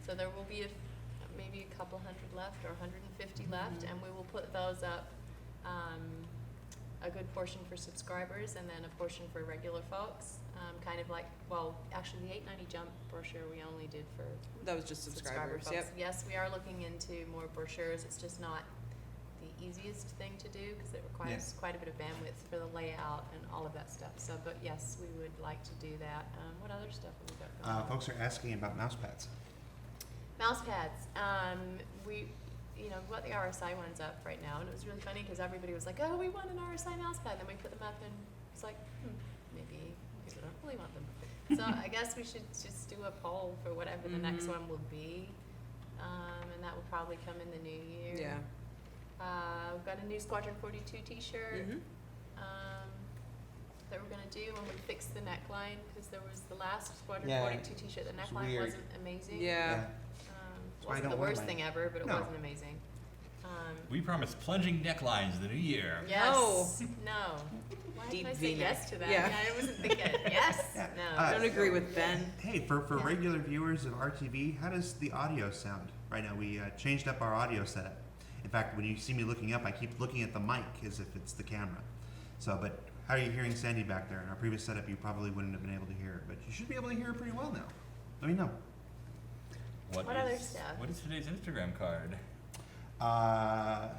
So there will be maybe a couple hundred left or 150 left, and we will put those up. A good portion for subscribers and then a portion for regular folks. Kind of like, well, actually the 890 Jump brochure we only did for That was just subscribers. Yep. folks. Yes, we are looking into more brochures. It's just not the easiest thing to do because it requires quite a bit of bandwidth for the layout and all of that stuff. So, but yes, we would like to do that. What other stuff have we got going on? Folks are asking about mouse pads. Mouse pads. We got the RSI ones up right now, and it was really funny because everybody was like, "Oh, we want an RSI mouse pad." And then we put them up, and it's like, maybe people don't really want them. So I guess we should just do a poll for whatever the next one will be, and that will probably come in the new year. Yeah. We've got a new Squadron 42 T-shirt Mhm. that we're gonna do when we fix the neckline because there was the last Squadron Yeah, 42 T-shirt. The it's neckline weird. wasn't amazing. Yeah. That's why I Wasn't the don't wear worst mine. thing ever, but it No. wasn't amazing. We promise plunging necklines the new year. Yes. No. Why Deep did I say V-neck. yes to that? Yeah. I wasn't thinking yes. Yeah. No. Don't agree with Ben. Hey, for Yeah. regular viewers of RTV, how does the audio sound right now? We changed up our audio setup. In fact, when you see me looking up, I keep looking at the mic as if it's the camera. So, but how are you hearing Sandy back there? In our previous setup, you probably wouldn't have been able to hear it, but you should be able to hear it pretty well now. Let me know. What other stuff? What is today's Instagram card? I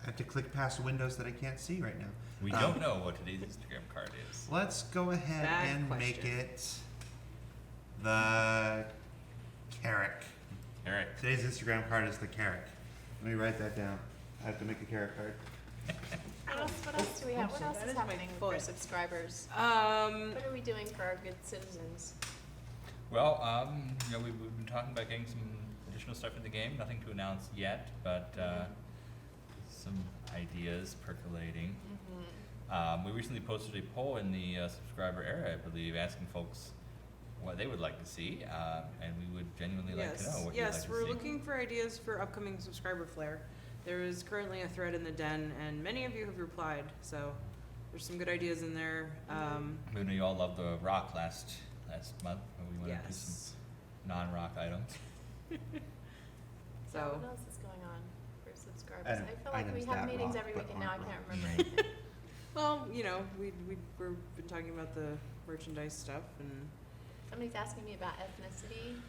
have to click past windows that I can't see right now. We don't know what today's Instagram card is. Let's go ahead Bad and make question. it the carrot. Eric. Today's Instagram card is the carrot. Let me write that down. I have to make a carrot card. What else do we have? What That else is is my happening for foot. subscribers? Um, What are we doing for our good citizens? Well, we've been talking about getting some additional stuff in the game. Nothing to announce yet, but some ideas percolating. Mm-hmm. We recently posted a poll in the subscriber area, I believe, asking folks what they would like to see, and we would genuinely like to know what you'd like yes, to we're see. looking for ideas for upcoming subscriber flare. There is currently a thread in the den, and many of you have replied, so there's some good ideas in there. We know you all loved the rock last month, and we wanted to do some Yes. non-rock items. So So, what else is going on for subscribers? Item- I feel like we items have that meetings rock, every but week, and now I aren't can't rock. remember anything. well, we've been talking about the merchandise stuff, and Somebody's asking me about ethnicity.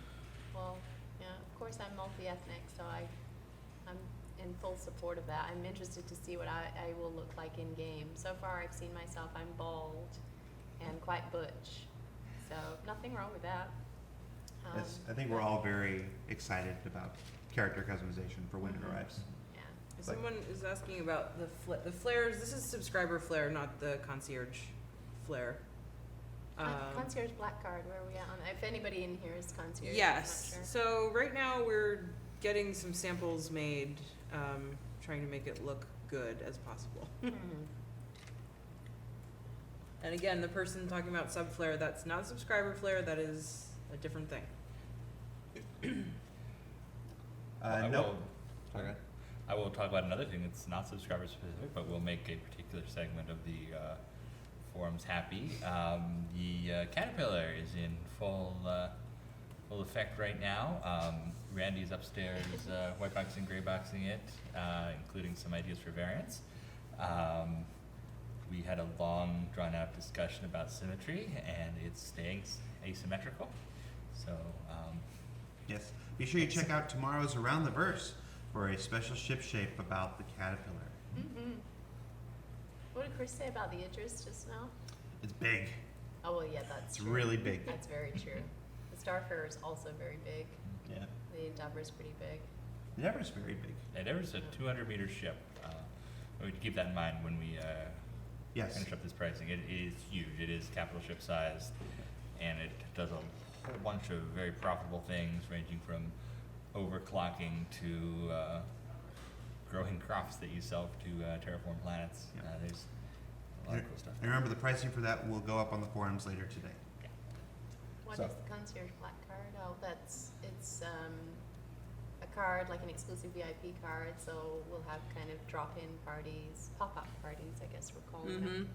Well, yeah, of course I'm multi-ethnic, so I'm in full support of that. I'm interested to see what I will look like in game. So far, I've seen myself. I'm bald and quite butch, so nothing wrong with that. Yes, I think we're all very excited about character customization for when it Mhm. arrives. Yeah. someone is asking about the flares. This is subscriber flare, not the concierge flare. Concierge Black Card, where are we at on that? If anybody in here is concierge, Yes. I'm not sure. So right now we're getting some samples made, trying to make it look good as possible. Mhm. And again, the person talking about sub flare, that's not a subscriber flare. That is a different thing. No. I will talk about another thing that's not subscriber specific, but will make a particular segment of the forums happy. The Caterpillar is in full effect right now. Randy's upstairs white boxing, gray boxing it, including some ideas for variants. We had a long, drawn out discussion about symmetry, and it's staying asymmetrical. So, Yes. Be sure you check out tomorrow's Around the Verse for a special ship shape about the Caterpillar. Mhm. What did Chris say about the Idris just now? It's big. Oh well, yeah, that's It's true. really big. That's very true. Starfarer is also very big. Yeah. The Endeavor is pretty big. Endeavor's very big. Endeavor's a 200-meter ship. We would keep that in mind when we Yes. finish up this pricing. It is huge. It is capital ship sized, and it does a whole bunch of very profitable things, ranging from overclocking to growing crops that you sell to terraform planets. Yep. There's a lot of cool stuff. And remember, the pricing for that will go up on the forums later today. What So- is the concierge black card? Oh, it's a card, like an exclusive VIP card, so we'll have kind of drop-in parties, pop-up parties, I guess we're calling them,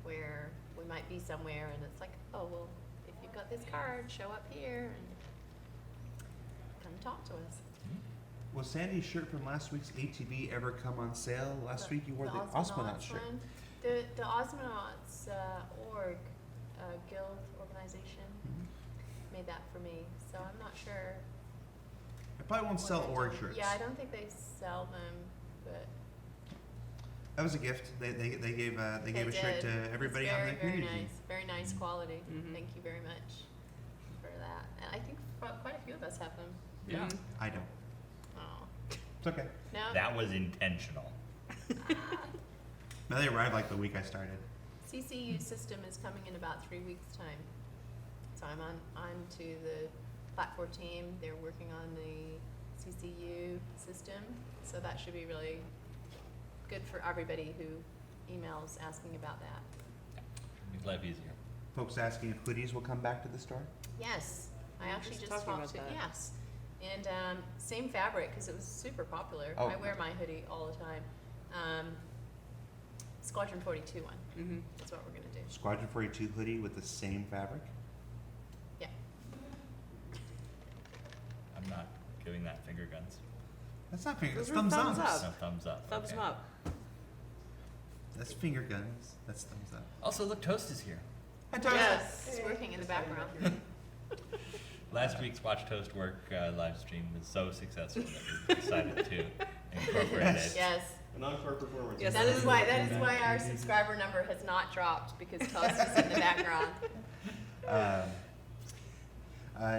where we might be somewhere and it's like, oh, well, if you've got this card, show up here and come talk to us. Will Sandy's shirt from last week's ATB ever come on sale? Last week you wore the Osmonaut shirt. one. The Osmonauts guild organization Mhm. made that for me, so I'm not sure. I probably won't what sell they're org doing. shirts. Yeah, I don't think they sell them, but That was a gift. They gave a shirt did. to everybody it's on very, the community very team. nice, very nice quality. Mhm. Thank you very much for that. And I think quite a few of us have them. Yeah. I don't. Oh, It's okay. no. That was intentional. No, they arrived like the week I started. CCU system is coming in about 3 weeks' time. So I'm to the platform team. They're working on the CCU system, so that should be really good for everybody who emails asking about that. Make life easier. Folks asking if hoodies will come back to the store. Yes, I We were actually just just talking talked to, about that. yes. And same fabric, because it was super popular. Oh. I wear my hoodie all the time. Squadron 42 one, Mm-hmm. that's what we're gonna do. Squadron 42 hoodie with the same fabric. Yeah. I'm not giving that finger guns. That's not finger. Those That's were thumbs thumbs up. up. No, thumbs up. Thumbs okay. up. That's finger guns. That's thumbs up. Also, look, Toast is here. Hi, Toast. Yes, it's working in the background. Last week's Watch Toast Work live stream was so successful that we decided to incorporate Yes. it. Yes. An encore performance. Yes. That is why our subscriber number has not dropped, because Toast is in the background.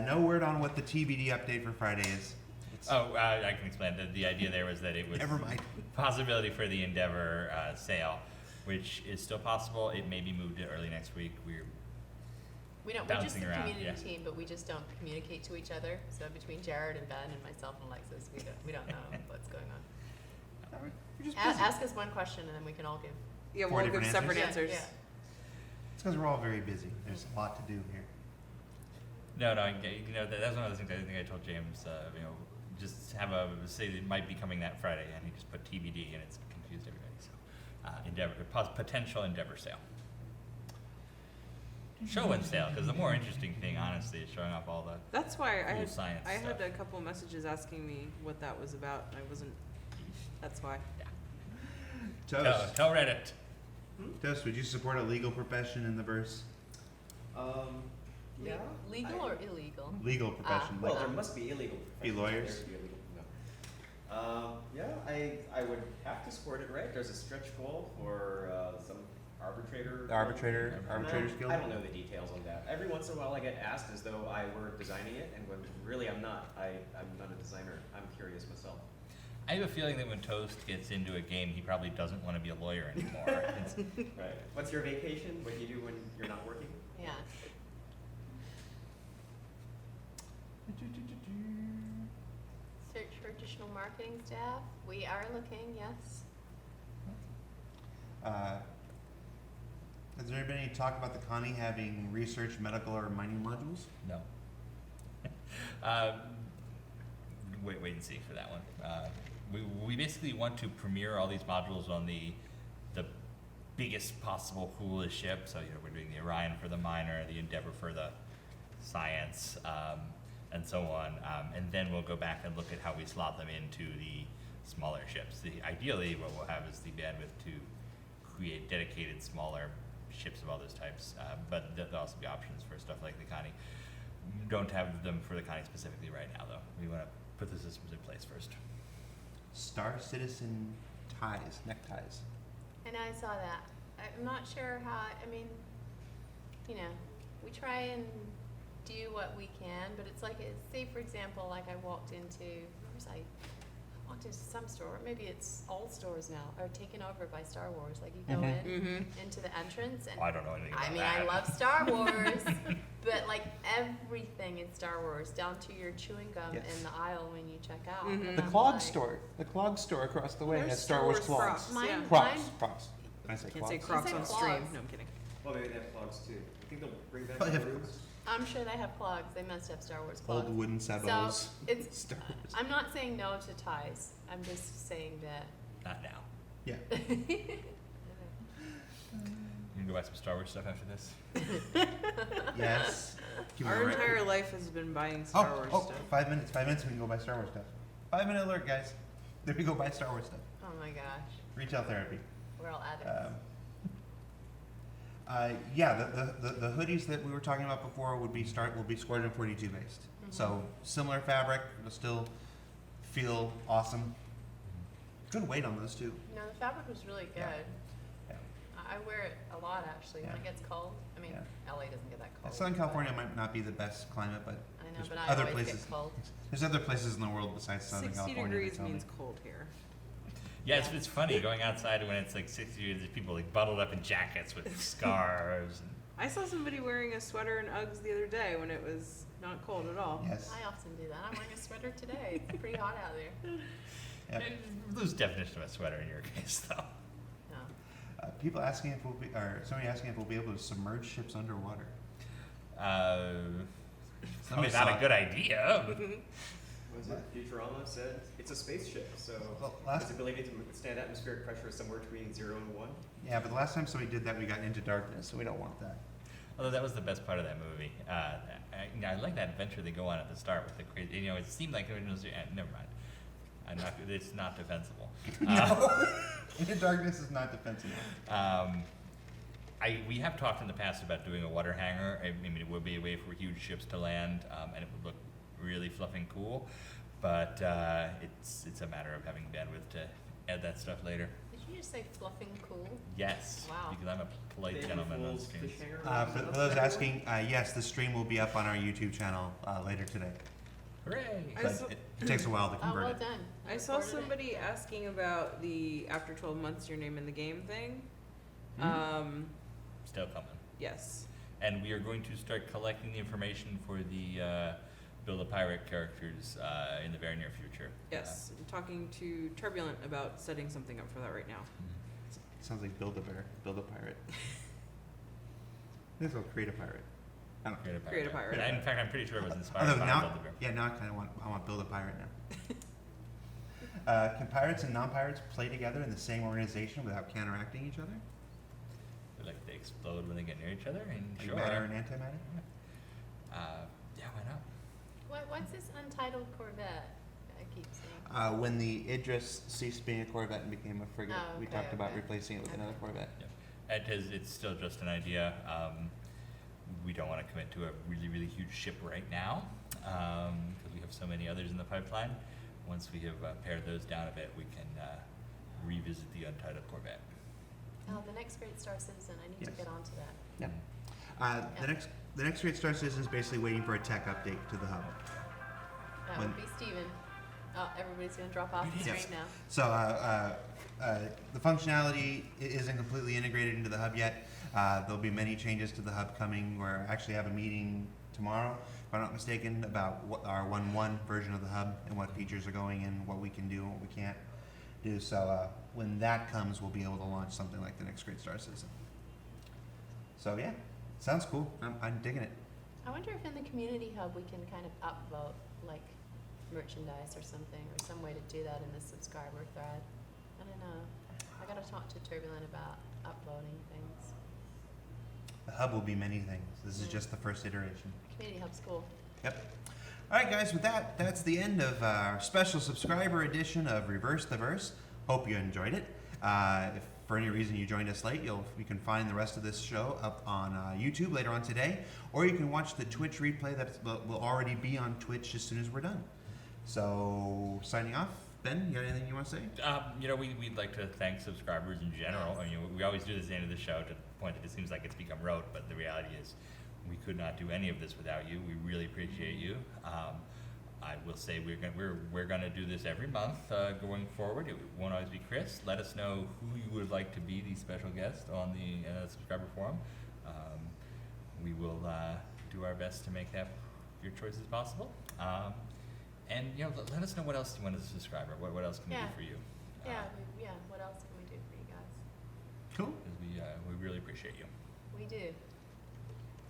No word on what the TBD update for Friday is. It's- Oh, I can explain. The idea there was that it was Never mind. possibility for the Endeavor sale, which is still possible. It may be moved to early next week. We're We're just Bouncing the around, community yeah. team, but we just don't communicate to each other. So between Jared and Ben and myself and Alexis, we don't know what's going on. You're just busy. Ask us one question and then we can all give. Yeah, Four we'll give different separate answers? answers. It's because we're all very busy. There's a lot to do here. no. That's one of the things I think I told James. Just have say that it might be coming that Friday, and he just put TBD, and it's confused everybody. So, Endeavor potential Endeavor sale. Show and sale, because the more interesting thing, honestly, is showing off all the That's why cool science I had stuff. a couple of messages asking me what that was about, and I wasn't. That's why. Toast. Tell Reddit. Toast, would you support a legal profession in the verse? Yeah. Legal or illegal? Legal profession. Well, like there must be illegal Be professions. lawyers? There would be illegal, no. Yeah, I would have to support it, right? There's a stretch goal for some arbitrator. The arbitrators guild? I don't know the details on that. Every once in a while I get asked as though I were designing it, and when really I'm not. I'm not a designer. I'm curious myself. I have a feeling that when Toast gets into a game, he probably doesn't want to be a lawyer anymore. It's- Right. What's your vacation? What do you do when you're not working? Yeah. Search for additional marketing staff. We are looking, yes. Has there been any talk about the Connie having research, medical, or mining modules? No. Wait and see for that one. We basically want to premiere all these modules on the biggest possible, coolest ship. So we're doing the Orion for the miner, the Endeavor for the science, and so on. And then we'll go back and look at how we slot them into the smaller ships. Ideally, what we'll have is the bandwidth to create dedicated smaller ships of all those types, but there'll also be options for stuff like the Connie. Don't have them for the Connie specifically right now, though. We want to put the systems in place first. Star Citizen ties, neckties. And I saw that. I'm not sure how, I mean, we try and do what we can, but it's like, say for example, like I walked into, where was I? I walked into some store, maybe it's all stores now, are taken over by Star Wars. Like you go in, into the entrance, and I don't know anything about I mean, that. I love Star Wars, but like everything in Star Wars, down to your chewing gum Yes. in the aisle when you check out. Mhm. And The I'm clog like, store. The clog store across the way There's has Star Wars Star Wars clogs. Crocs. Mine, Yeah. Crocs. mine, Crocs. Can I say Can't say clogs? Crocs said on clogs. stream. No, I'm kidding. Well, maybe they have clogs too. You think they'll bring back Probably the have roots? I'm sure they have clogs. They must have Star Wars clogs. Old wooden So sabots. it's. Star Wars. I'm not saying no to ties. I'm just saying that. Not now. Yeah. You can go buy some Star Wars stuff after this. Yes. Give me Our a right- entire life has been buying Star Wars stuff. 5 minutes. 5 minutes. We can go buy Star Wars stuff. 5-minute alert, guys. There we go. Buy Star Wars stuff. Oh my gosh, Retail therapy. we're all addicts. Yeah, the hoodies that we were talking about before will be Squadron 42 based. So similar fabric, it'll still feel awesome. Good weight on those too. No, the fabric was really good. Yeah. Yeah. I wear it a lot actually when Yeah. it gets cold. I mean, Yeah. LA doesn't get that cold. Southern but- California might not be the best climate, but I know, there's but I other always places. get cold. There's other places in the world besides Southern 60 California. they degrees tell me. means cold here. Yeah, it's funny going outside when it's like 60 degrees. There's people like bundled up in jackets with scarves. And I saw somebody wearing a sweater and Uggs the other day when it was not cold at all. Yes. I often do that. I'm wearing a sweater today. It's pretty hot out there. Yep. Loose definition of a sweater in your case, though. No. People asking if we'll be, or somebody asking if we'll be able to submerge ships underwater. Probably not a good idea. But Was it Futurama said it's a spaceship, so Well, its ability to withstand atmospheric pressure is somewhere between 0 and 1. Yeah, but the last time somebody did that, we got into darkness, so we don't want that. although that was the best part of that movie. I like that adventure they go on at the start with the crazy. You know, it seemed like it was. Never mind. I'm not. It's not defensible. Into darkness is not defensible. We have talked in the past about doing a water hangar. I mean, it would be a way for huge ships to land, and it would look really fluffy and cool. But it's a matter of having bandwidth to add that stuff later. Did you just say fluffing cool? Yes, Wow. because I'm a polite Baby gentleman on Fool's screen. fish hanger. For those asking, yes, the stream will be up on our YouTube channel later today. Hooray! I But saw- it takes a while to Oh, convert well it. done. I saw recorded it. somebody asking about the after 12 months your name in the game thing. Still coming. Yes. And we are going to start collecting the information for the Build a Pirate characters in the very near future. Yes. I'm talking to Turbulent about setting something up for that right now. Sounds like build a bear, build a pirate. This will create a pirate. I don't know. Create a pirate. Create a pirate. And in fact, I'm pretty sure it was inspired Although by now, Build a Bear. yeah, now I kind of want build a pirate now. Can pirates and non-pirates play together in the same organization without counteracting each other? Like they explode when they get near each other, and Like sure. matter and antimatter? Yeah, why not? What's this untitled Corvette? I keep saying. When the Idris ceased being a Corvette and became a frigate, Oh, we okay, talked about okay. replacing it with Okay. another Corvette. It's still just an idea. We don't want to commit to a really, really huge ship right now because we have so many others in the pipeline. Once we have pared those down a bit, we can revisit the untitled Corvette. Oh, the next Great Star Citizen. I need to Yes. get onto that. Yeah. Yeah. The next Great Star Citizen is basically waiting for a tech update to the hub. That When- would be Steven. Oh, everybody's gonna drop off the Yes. stream now. So the functionality isn't completely integrated into the hub yet. There'll be many changes to the hub coming. We're actually have a meeting tomorrow, if I'm not mistaken, about what our 1.1 version of the hub and what features are going in, what we can do and what we can't do. So when that comes, we'll be able to launch something like the next Great Star Citizen. So yeah, sounds cool. I'm digging it. I wonder if in the community hub we can kind of upvote like merchandise or something, or some way to do that in the subscriber thread. I don't know. I gotta talk to Turbulent about uploading things. The hub will be many things. This is just the first iteration. Community hub's cool. Yep. All right, guys, with that, that's the end of our special subscriber edition of Reverse the Verse. Hope you enjoyed it. If for any reason you joined us late, you can find the rest of this show up on YouTube later on today, or you can watch the Twitch replay that will already be on Twitch as soon as we're done. So, signing off. Ben, you got anything you want to say? We'd like to thank subscribers in general. I mean, we always do this at the end of the show to the point that it seems like it's become rote, but the reality is we could not do any of this without you. We really appreciate you. I will say we're gonna do this every month going forward. It won't always be Chris. Let us know who you would like to be the special guest on the subscriber forum. We will do our best to make that your choice as possible. And let us know what else you want as a subscriber. What else can we do for you? What else can we do for you guys? Cool. 'Cause we really appreciate you. We do.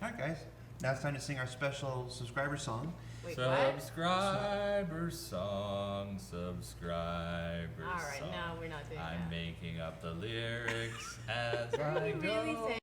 All right, guys. Now it's time to sing our special subscriber song. Wait, what? Subscriber song, subscriber All right, song. no, we're not doing I'm that. making up the lyrics as Are I you really go. saying